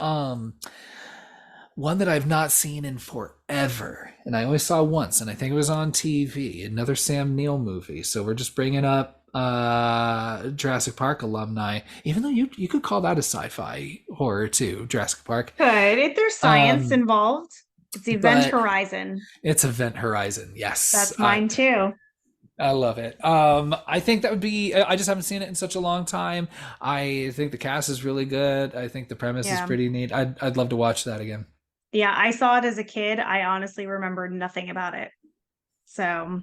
one that I've not seen in forever, and I only saw once, and I think it was on TV, another Sam Neill movie. So we're just bringing up Jurassic Park alumni, even though you could call that a sci-fi horror too, Jurassic Park. Good. If there's science Um, involved, it's Event but Horizon. it's Event Horizon. Yes, That's mine too. I love it. I think that would be. I just haven't seen it in such a long time. I think the cast is really good. I think the premise is Yeah. pretty neat. I'd love to watch that again. Yeah, I saw it as a kid. I honestly remember nothing about it. So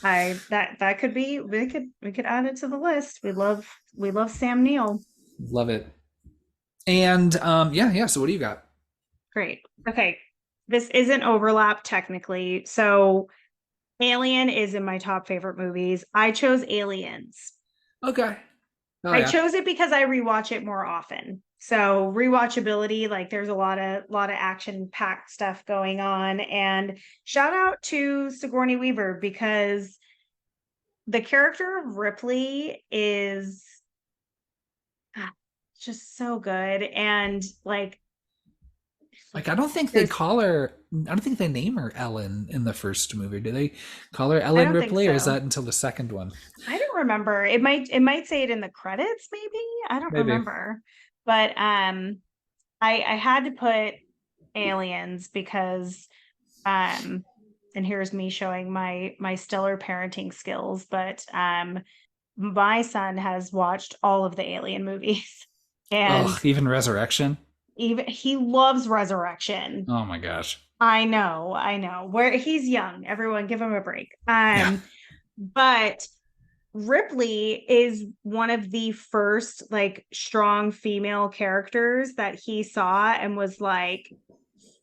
I that could be we could add it to the list. We love Sam Neill. Love it. And yeah. So what do you got? Great. Okay. This isn't overlap technically. So Alien is in my top favorite movies. I chose Aliens. Okay. Oh I yeah. chose it because I rewatch it more often. So rewatchability, like there's a lot of action packed stuff going on. And shout out to Sigourney Weaver because the character of Ripley is ah, just so good. And Like I don't think they there's call her. I don't think they name her Ellen in the first movie. Do they call her I Ellen don't think Ripley, or is so. that until the second one? I don't remember. It might say it in the credits, maybe. I don't Maybe. remember. But I had to put Aliens because and here's me showing my stellar parenting skills, but my son has watched all of the Alien movies and Ugh. Even Resurrection. even he loves Resurrection. Oh my gosh. I know. Where he's young, everyone give him a break. Yeah. But Ripley is one of the first like strong female characters that he saw and was like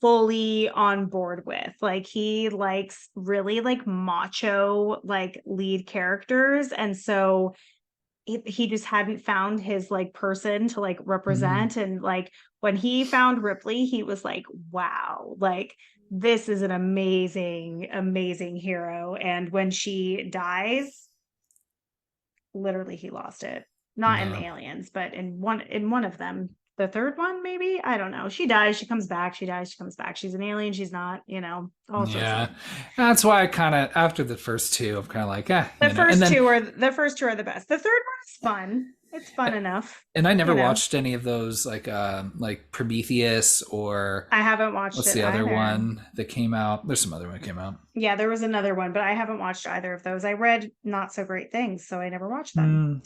fully on board with. Like he likes really like macho like lead characters and so he just hadn't found his like person to like Mhm. represent and like when he found Ripley he was like wow like this is an amazing hero and when she dies literally he lost it. Not in the No. aliens, but in one of them. The third one, maybe? I don't know. She dies, she comes back, she dies, she comes back. She's an alien, she's not, all sorts of Yeah, that's why I kind of after the first two, I'm kind of like, the and first then two are the first two are the best. The third one is fun. It's fun enough, and I never you know. watched any of those like Prometheus or I haven't watched what's it the other either. one that came out? There's some other one that came out. Yeah, there was another one, but I haven't watched either of those. I read not so great things, so I never watched them.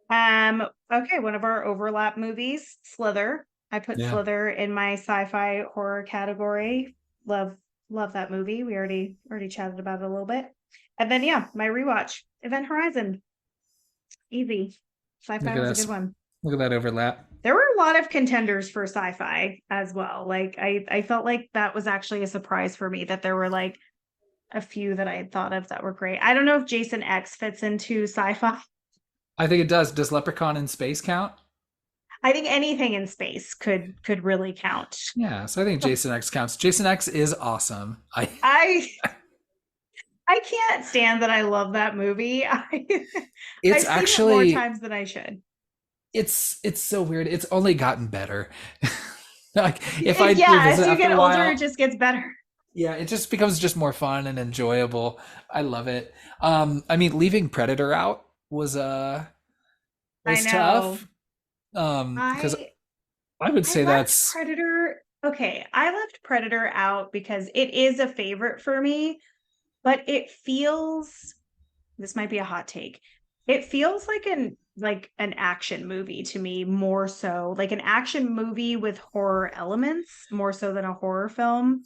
Hmm. Okay, one of our overlap movies, Slither. I put Yeah, Slither in my sci-fi horror category. Love that movie. We already chatted about it a little bit. And then yeah, my rewatch, Event Horizon. Easy. look Sci-fi at was a that. good one. Look at that overlap. There were a lot of contenders for sci-fi as well. Like I felt like that was actually a surprise for me that there were like a few that I had thought of that were great. I don't know if Jason X fits into sci-fi. I think it does. Does Leprechaun in Space count? I think anything in space could really count. Yeah, so I think Jason X counts. Jason X is awesome. I I I can't stand that I love that movie. it's I've seen it more actually times than I should. it's so weird. It's only gotten better. Like if I Yeah, as revisit you after get a older, it while, just gets better. yeah, it just becomes just more fun and enjoyable. I love it. I mean, leaving Predator out was I is know. tough. Because I I would I say left that's Predator. Okay, I left Predator out because it is a favorite for me, but it feels, this might be a hot take. It feels like an action movie to me, more so like an action movie with horror elements, more so than a horror film.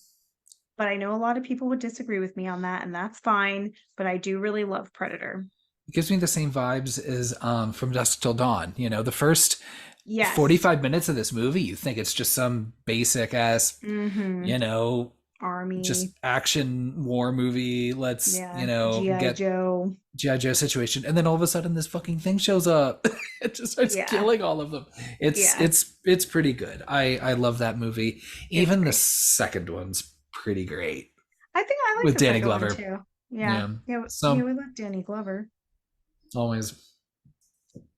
But I know a lot of people would disagree with me on that, and that's fine. But I do really love Predator. it gives me the same vibes as From Dusk Till Dawn. You know, the first Yes. 45 minutes of this movie, you think it's just some basic ass, Mm-hmm. you know, Army. just action war movie. Let's, Yeah. G.I. get Joe. GI Joe situation, and then all of a sudden this fucking thing shows up. It just starts Yeah. killing all of them. It's Yeah. it's it's pretty good. I love that movie. It's Even the great. second one's pretty great I think I like with the Danny second one Glover. too. Yeah. Yeah, Yeah. Yeah, so we love Danny Glover. always.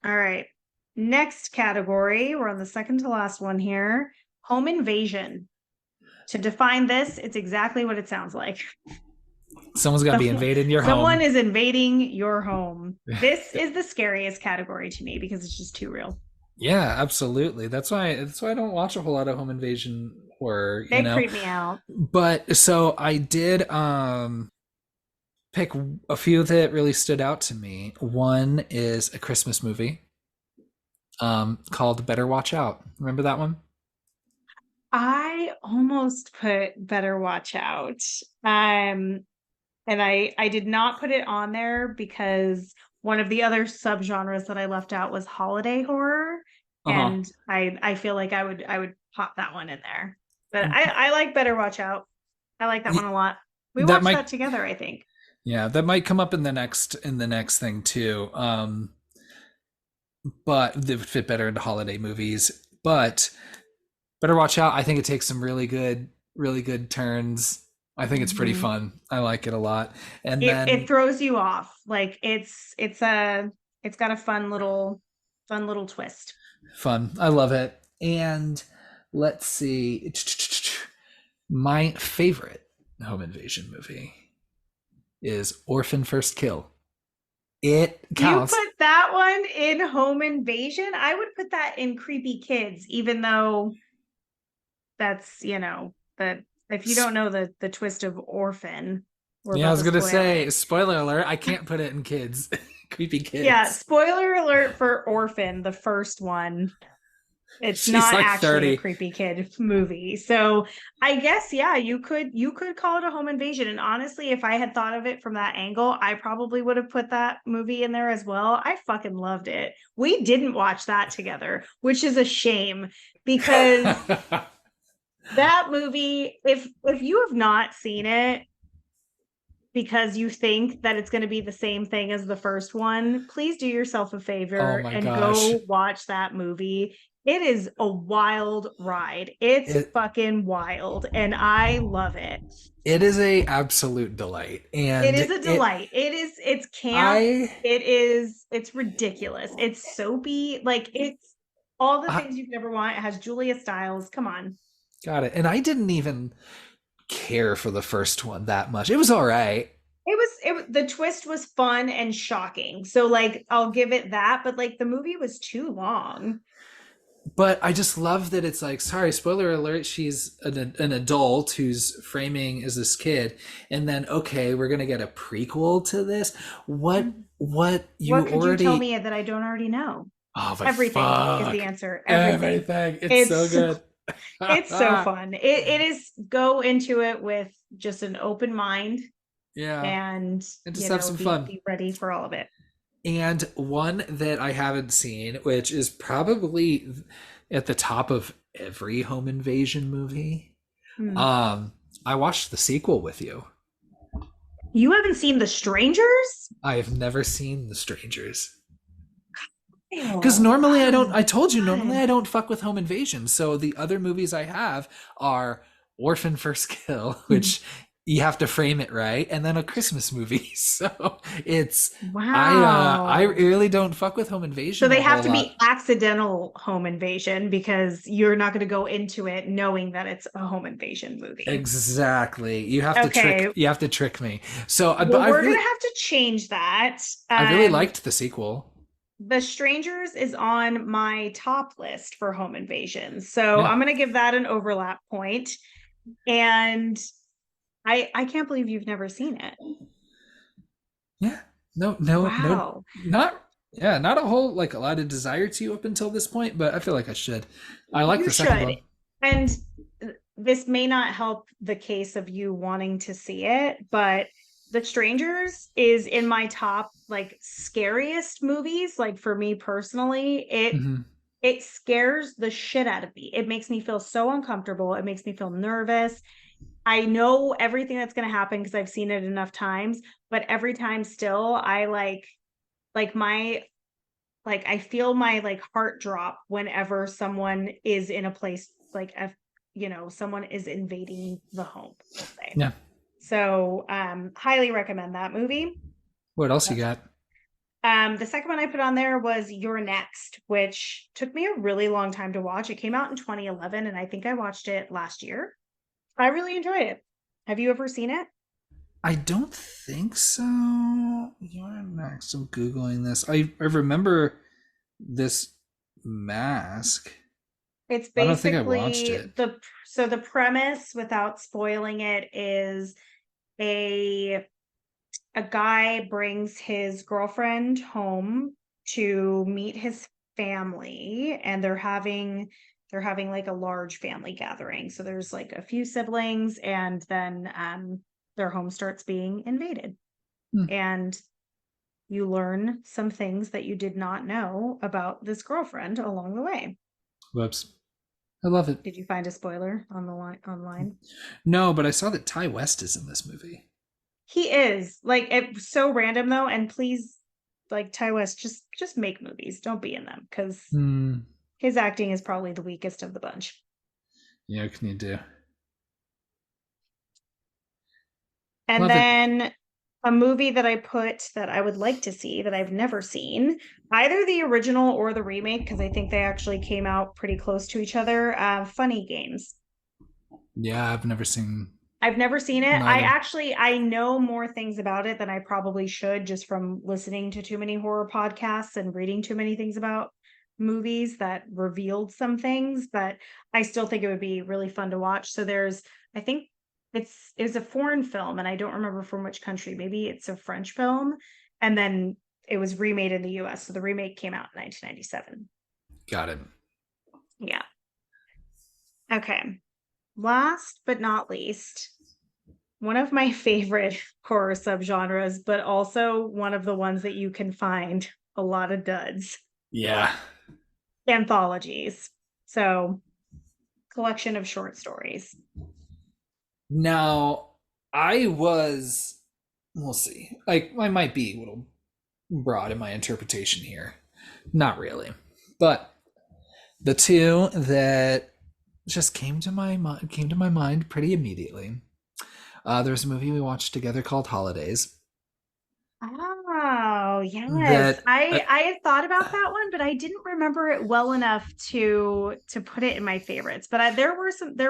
All right. Next category. We're on the second to last one here. Home invasion. To define this, it's exactly what it sounds like. Someone's got to be invading your Someone home. is invading your home. This is the scariest category to me because it's just too real. Yeah, absolutely. That's why I don't watch a whole lot of home invasion horror. They creep me out. But so I did pick a few that really stood out to me. One is a Christmas movie called Better Watch Out. Remember that one? I almost put Better Watch Out. And I did not put it on there because one of the other subgenres that I left out was holiday horror. Uh-huh. And I feel like I would pop that one in there. But I like Better Watch Out. I like that one a lot. We That watched might that together, I think. yeah, that might come up in the next thing too. But they would fit better into holiday movies. But Better Watch Out, I think it takes some really good turns. I think it's pretty Mhm. fun. I like it a lot. And It then throws you off. Like it's got a fun little twist. fun. I love it. And let's see. My favorite home invasion movie is Orphan First Kill. It You counts. put that one in home invasion? I would put that in creepy kids, even though that's, that if you don't know the twist of orphan, we're Yeah, I about was to gonna spoil say, it. spoiler alert, I can't put it in kids. Creepy Yeah, kids. spoiler alert for Orphan, the first one. It's She's not like actually a 30. creepy kid movie. So I guess yeah, you could call it a home invasion. And honestly, if I had thought of it from that angle, I probably would have put that movie in there as well. I fucking loved it. We didn't watch that together, which is a shame because that movie, if you have not seen it because you think that it's going to be the same thing as the first one, please do yourself a Oh favor my and gosh. go watch that movie. It is a wild ride. It's It fucking wild and I love it. it is a absolute delight. It And is a it delight. It's camp. I It's ridiculous. It's soapy. Like it's all the I things you could ever want. It has Julia Stiles. Come on. got it. And I didn't even care for the first one that much. It was all right. The twist was fun and shocking. So like I'll give it that, but like the movie was too long. But I just love that it's like, sorry, spoiler alert, she's an adult who's framing as this kid, and then okay, we're gonna get a prequel to this. What you What could you tell already? me that I don't already know? Oh, but Everything is the fuck answer. Everything. everything! It's so It's good. it's so fun. It is, go into it with just an open mind Yeah, and and just have some fun. be ready for all of it. And one that I haven't seen, which is probably at the top of every home invasion movie. Hmm. Um, I watched the sequel with you. You haven't seen The Strangers? I have never seen The Strangers. Because Oh, normally I don't, oh I told you, normally God. I don't fuck with home invasion. So the other movies I have are Orphan First Kill, which you have to frame it right, and then a Christmas movie. So it's, I Wow. really don't fuck with home So invasion they a have whole to be lot. accidental home invasion because you're not going to go into it knowing that it's a home invasion movie. Exactly. Okay. You have to trick me. So, but Well, we're going to have to change that. I really liked the sequel. The Strangers is on my top list for home invasions. So Yeah. I'm going to give that an overlap point. And I can't believe you've never seen it. Yeah. No, no, no, Wow. not, yeah, not a whole, like a lot of desire to up until this point, but I feel like I should. I like You the second should. one. And this may not help the case of you wanting to see it, but The Strangers is in my top like scariest movies. Like for me personally, Hmm. it scares the shit out of me. It makes me feel so uncomfortable. It makes me feel nervous. I know everything that's going to happen because I've seen it enough times, but every time still I like my like I feel my like heart drop whenever someone is in a place like a someone is invading the home, we'll say. Yeah. So highly recommend that movie. What else you got? The second one I put on there was You're Next, which took me a really long time to watch. It came out in 2011 and I think I watched it last year. I really enjoyed it. Have you ever seen it? I don't think so. You're next. I'm Googling this. I remember this mask. It's I don't think I watched basically it. the premise without spoiling it is a a guy brings his girlfriend home to meet his family and they're having like a large family gathering. So there's like a few siblings and then their home starts being invaded. Hmm. And you learn some things that you did not know about this girlfriend along the way. Whoops. I love it. Did you find a spoiler on the line online? No, but I saw that Ty West is in this movie. He is like it's so random though, and please, like Ty West, just make movies. Don't be in them because Hmm. his acting is probably the weakest of the bunch. Yeah, what can you do? And Love it. then a movie that I put that I would like to see that I've never seen, either the original or the remake, because I think they actually came out pretty close to each other. Funny Games. Yeah, I've never seen I've never seen it. neither. I know more things about it than I probably should just from listening to too many horror podcasts and reading too many things about movies that revealed some things, but I still think it would be really fun to watch. So there's I think it's a foreign film and I don't remember from which country. Maybe it's a French film and then it was remade in the US. So the remake came out in 1997. Got it. Yeah. Okay. Last but not least, one of my favorite horror subgenres, but also one of the ones that you can find a lot of duds, Yeah. anthologies. So, collection of short stories. Now, I was, we'll see. Like, I might be a little broad in my interpretation here. Not really. But the two that just came to my mind pretty immediately. There's a movie we watched together called Holidays. Oh, yes. That I had thought about that one, but I didn't remember it well enough to put it in my favorites. But there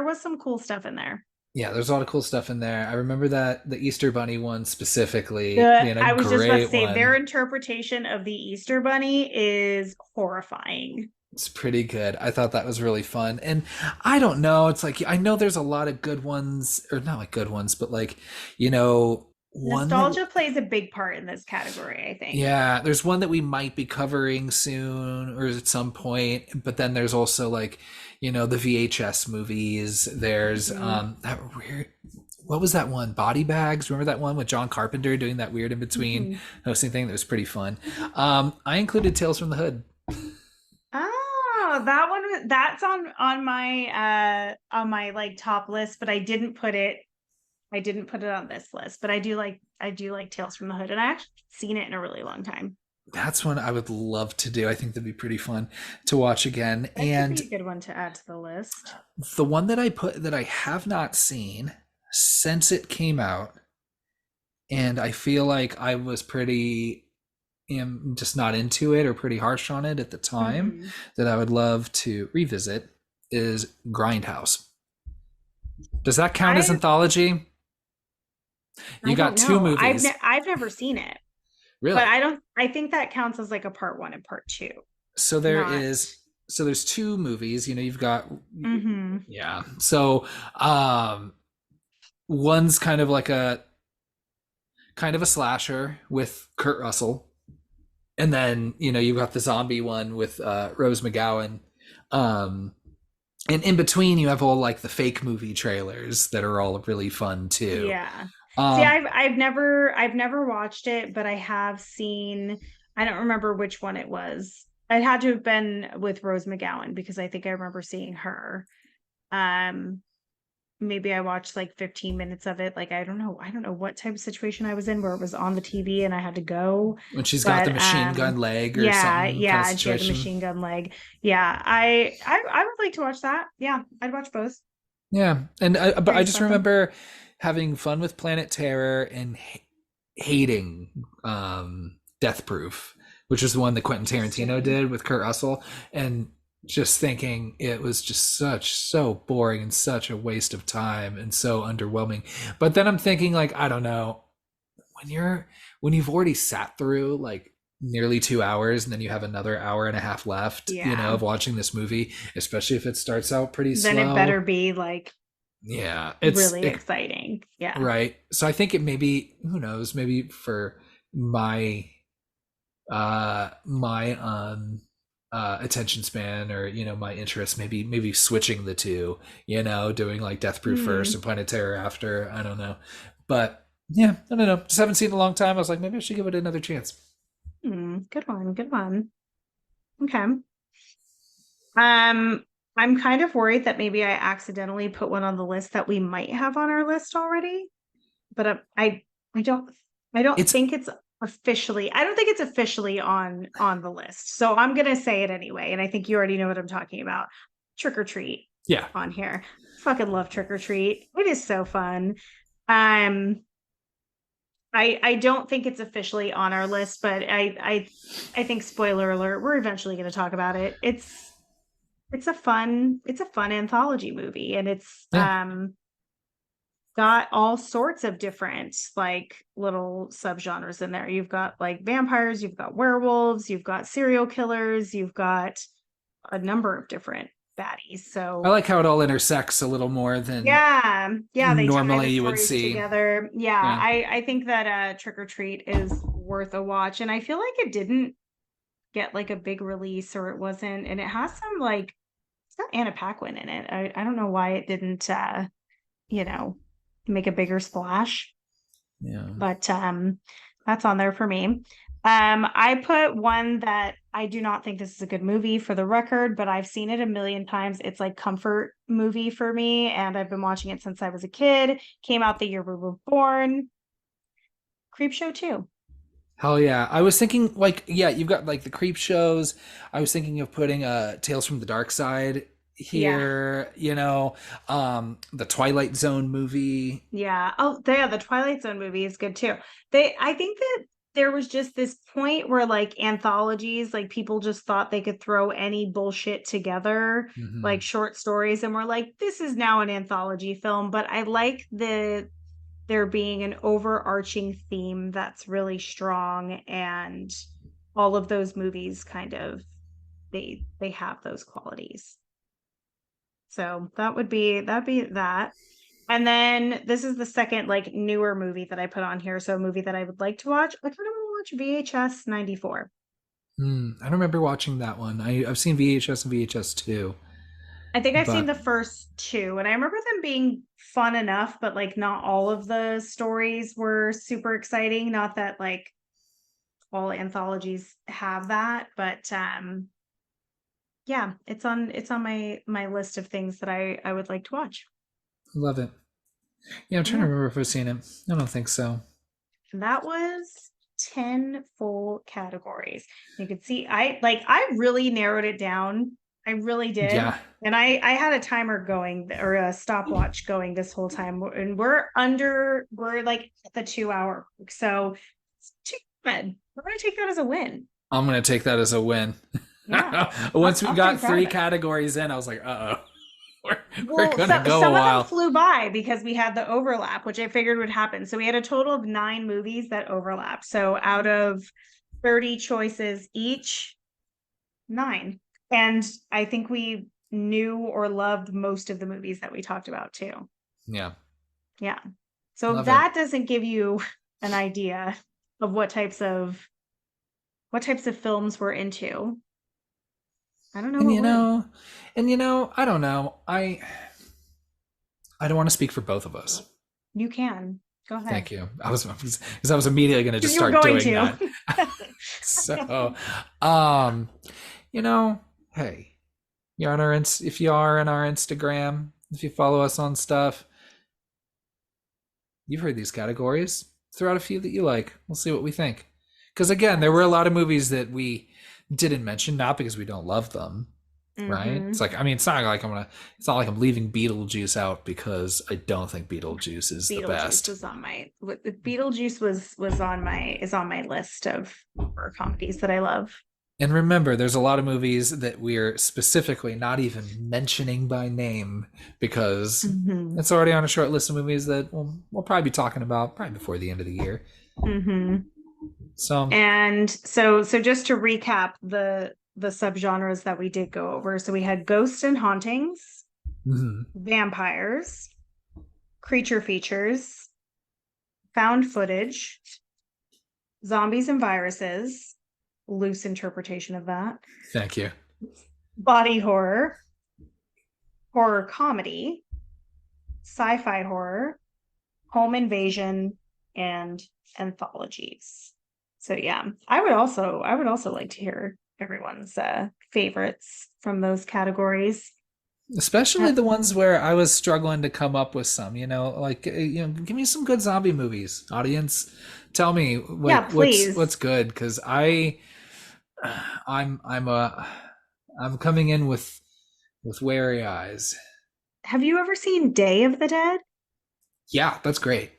was some cool stuff in there. Yeah, there's a lot of cool stuff in there. I remember that the Easter Bunny one specifically being a I was just about to great say their one. interpretation of the Easter Bunny is horrifying. It's pretty good. I thought that was really fun. And I don't know, it's like I know there's a lot of good ones, or not like good ones, but like, one that, Nostalgia plays a big part in this category, I think. yeah, there's one that we might be covering soon or at some point, but then there's also like, the VHS movies. There's Mhm. that weird, what was that one? Body Bags. Remember that one with John Carpenter doing that weird in between Mhm. hosting thing that was pretty fun. I included Tales from the Hood. Oh, that one that's on my like top list, but I didn't put it on this list. But I do like Tales from the Hood, and I actually seen it in a really long time. That's one I would love to do. I think that'd be pretty fun to watch again. That could be And a good one to add to the list. the one that I put that I have not seen since it came out, and I feel like I was pretty just not into it or pretty harsh on it at the time, Mhm. that I would love to revisit is Grindhouse. Does that count as I anthology? I You don't got two know. movies. I've never seen it. But Really? I think that counts as like a part one and part two, So there not. is so there's two movies. You've got, Mm-hmm. yeah. So um one's kind of a slasher with Kurt Russell, and then you've got the zombie one with Rose McGowan. Um and in between you have all like the fake movie trailers that are all really fun too. Yeah. See, Um I've never watched it, but I have seen, I don't remember which one it was. It had to have been with Rose McGowan because I think I remember seeing her. Um, Maybe I watched like 15 minutes of it. Like I don't know what type of situation I was in where it was on the TV and I had to go. when she's got the But machine gun leg or yeah, something kind of yeah, and she had the situation. machine gun leg. Yeah, I would like to watch that. Yeah, I'd watch both. Yeah, but Very I just exciting. remember having fun with Planet Terror and hating Death Proof, which is the one that Quentin Tarantino Interesting. did with Kurt Russell, and just thinking it was just so boring and such a waste of time and so underwhelming. But then I'm thinking, like, I don't know, when you've already sat through like nearly 2 hours and then you have another hour and a half left, Yeah. of watching this movie, especially if it starts out pretty Then it better slow. be like Yeah, really exciting. Yeah. right. So I think it maybe, who knows, maybe for my my attention span, or my interest, maybe switching the two, doing like Death Proof first Hmm. and Planet Terror after. I don't know. But yeah, I don't know. Just haven't seen it in a long time. I was like, maybe I should give it another chance. Hmm. Good one. Good one. Okay. Um, I'm kind of worried that maybe I accidentally put one on the list that we might have on our list already, but I don't I don't It's think it's officially I don't think it's officially on the list. So I'm gonna say it anyway, and I think you already know what I'm talking about. Trick or treat Yeah. on here. Fucking love trick or treat. It is so fun. Um, I don't think it's officially on our list, but I think spoiler alert, we're eventually going to talk about it. It's a fun anthology movie, and it's Yeah. got all sorts of different like little subgenres in there. You've got like vampires, you've got werewolves, you've got serial killers, you've got a number of different baddies. I So like how it all intersects a little more than yeah, yeah, they tie the normally you would stories see. together. Yeah, Yeah. I think that Trick or Treat is worth a watch, and I feel like it didn't get like a big release, or it wasn't, and it has some like it's got Anna Paquin in it. I don't know why it didn't you know, make a bigger splash, Yeah. but that's on there for me. I put one that I do not think this is a good movie for the record, but I've seen it a million times. It's like comfort movie for me, and I've been watching it since I was a kid. Came out the year we were born. Creep Show 2. Hell yeah. I was thinking, like, yeah, you've got like the creep shows. I was thinking of putting Tales from the Dark Side Yeah. here, the Twilight Zone movie. Yeah. Oh, yeah, the Twilight Zone movie is good too. I think that there was just this point where like anthologies, like people just thought they could throw any bullshit together, Hmm. like short stories, and we're like, this is now an anthology film. But I like there being an overarching theme that's really strong, and all of those movies kind of they have those qualities. So that'd be that. And then this is the second like newer movie that I put on here. So a movie that I would like to watch. I kind of want to watch VHS 94. I don't remember watching that one. I've seen VHS and VHS too, I think I've seen but the first two, and I remember them being fun enough, but like not all of the stories were super exciting. Not that like all anthologies have that, but yeah, it's on my list of things that I would like to watch. I love it. Yeah, I'm trying to Yeah. remember if I've seen it. I don't think so. And that was 10 full categories. You could see I really narrowed it down. I really did. Yeah. And I had a timer going or a stopwatch going this whole time. And we're like at the 2 hour mark. So it's too good. We're gonna take that as a win. I'm gonna take that as a win. Yeah. Once we I'm pretty got proud three of it. categories in, I was like, uh oh. we're Well, gonna go a some of them while. flew by because we had the overlap, which I figured would happen. So we had a total of 9 movies that overlapped. So out of 30 choices each, 9. And I think we knew or loved most of the movies that we talked about too. Yeah, Yeah. So if love it. that doesn't give you an idea of what types of films we're into, I don't know And what you would. know, I don't know. I don't want to speak for both of us. You can. Go ahead. Thank you. Because I was immediately going to just Because you were start going doing to. that. So, um, hey, you're on if you are on our Instagram, if you follow us on stuff, you've heard these categories. Throw out a few that you like. We'll see what we think. Because again, there were a lot of movies that we didn't mention, not because we don't love them, right? Mm-hmm. It's like, I mean, it's not like I'm leaving Beetlejuice out because I don't think Beetlejuice is the Beetlejuice best. was on my Beetlejuice was on my is on my list of horror comedies that I love. And remember, there's a lot of movies that we're specifically not even mentioning by name because Mm-hmm. it's already on a short list of movies that we'll probably be talking about probably before the end of the year. Mm-hmm. So, And so just to recap the subgenres that we did go over. So we had ghosts and hauntings, mhm. vampires, creature features, found footage, zombies and viruses, loose interpretation of that, Thank you. body horror, horror comedy, sci-fi horror, home invasion, and anthologies. So yeah, I would also like to hear everyone's favorites from those categories. Especially the ones where I was struggling to come up with some, like give me some good zombie movies, audience. Tell me Yeah, what's please. good because I'm I'm coming in with wary eyes. Have you ever seen Day of the Dead? Yeah, that's great.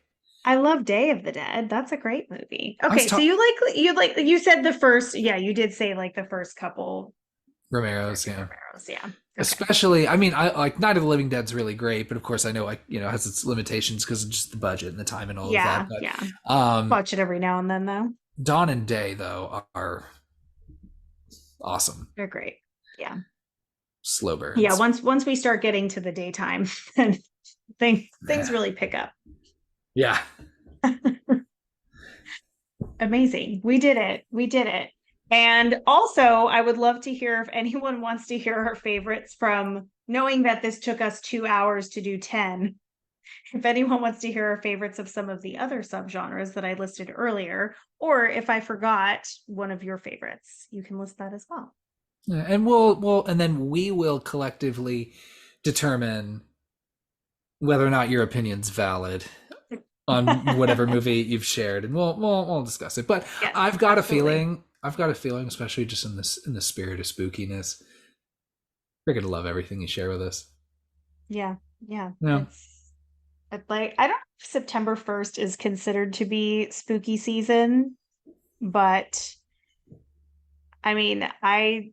I love Day of the Dead. That's a great movie. I was Okay, so talking you said the first, yeah, you did say like the first couple Romero's, George yeah. Romero's, yeah. Okay. Especially, I mean, I like Night of the Living Dead's really great, but of course, I know has its limitations because of just the budget and the time and all of that. Yeah, yeah. But Watch it every now and then though. Dawn and Day though are awesome. They're great. Yeah. Slow Yeah, burns. once we start getting to the daytime, then things Yeah. really pick up. Yeah. Amazing. We did it. We did it. And also, I would love to hear if anyone wants to hear our favorites from knowing that this took us 2 hours to do 10. If anyone wants to hear our favorites of some of the other subgenres that I listed earlier, or if I forgot one of your favorites, you can list that as well. Yeah, and and then we will collectively determine whether or not your opinion's valid on whatever movie you've shared, and we'll discuss it. But Yes, I've absolutely. got a feeling, especially just in the spirit of spookiness, you're gonna love everything you share with us. Yeah, yeah. Yeah. It's like I don't know if September 1st is considered to be spooky season, but I mean, I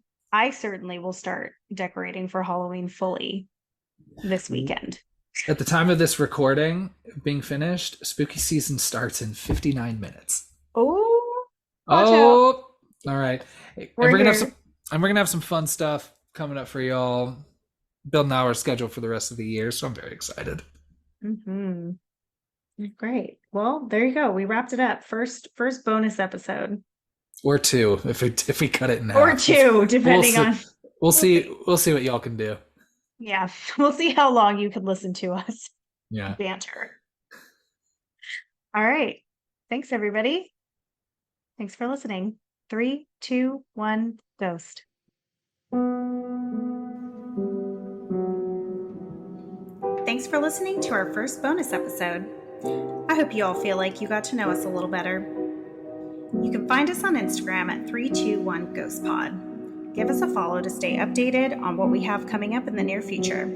certainly will start decorating for Halloween fully this weekend. At the time of this recording being finished, spooky season starts in 59 minutes. Oh, watch out. Oh, all right. And We're we're gonna have here. some fun stuff coming up for y'all. Building our schedule for the rest of the year, so I'm very excited. Hmm. Great. Well, there you go. We wrapped it up. First bonus episode. Or two, if we cut it in Or half. two, We'll depending see. on We'll see what y'all can do. Yeah, we'll see how long you can listen to us Yeah. banter. All right. Thanks, everybody. Thanks for listening. 3, 2, 1, ghost. Thanks for listening to our first bonus episode. I hope you all feel like you got to know us a little better. You can find us on Instagram at 321GhostPod. Give us a follow to stay updated on what we have coming up in the near future.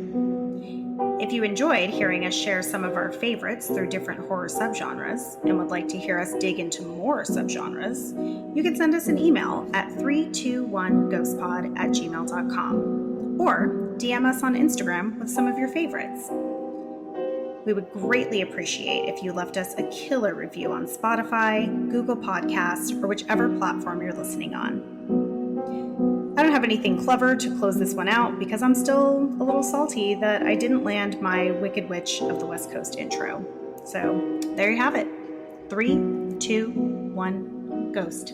If you enjoyed hearing us share some of our favorites through different horror subgenres and would like to hear us dig into more subgenres, you can send us an email at 321ghostpod@gmail.com or DM us on Instagram with some of your favorites. We would greatly appreciate if you left us a killer review on Spotify, Google Podcasts, or whichever platform you're listening on. I don't have anything clever to close this one out because I'm still a little salty that I didn't land my Wicked Witch of the West Coast intro. So there you have it. 3, 2, 1, ghost.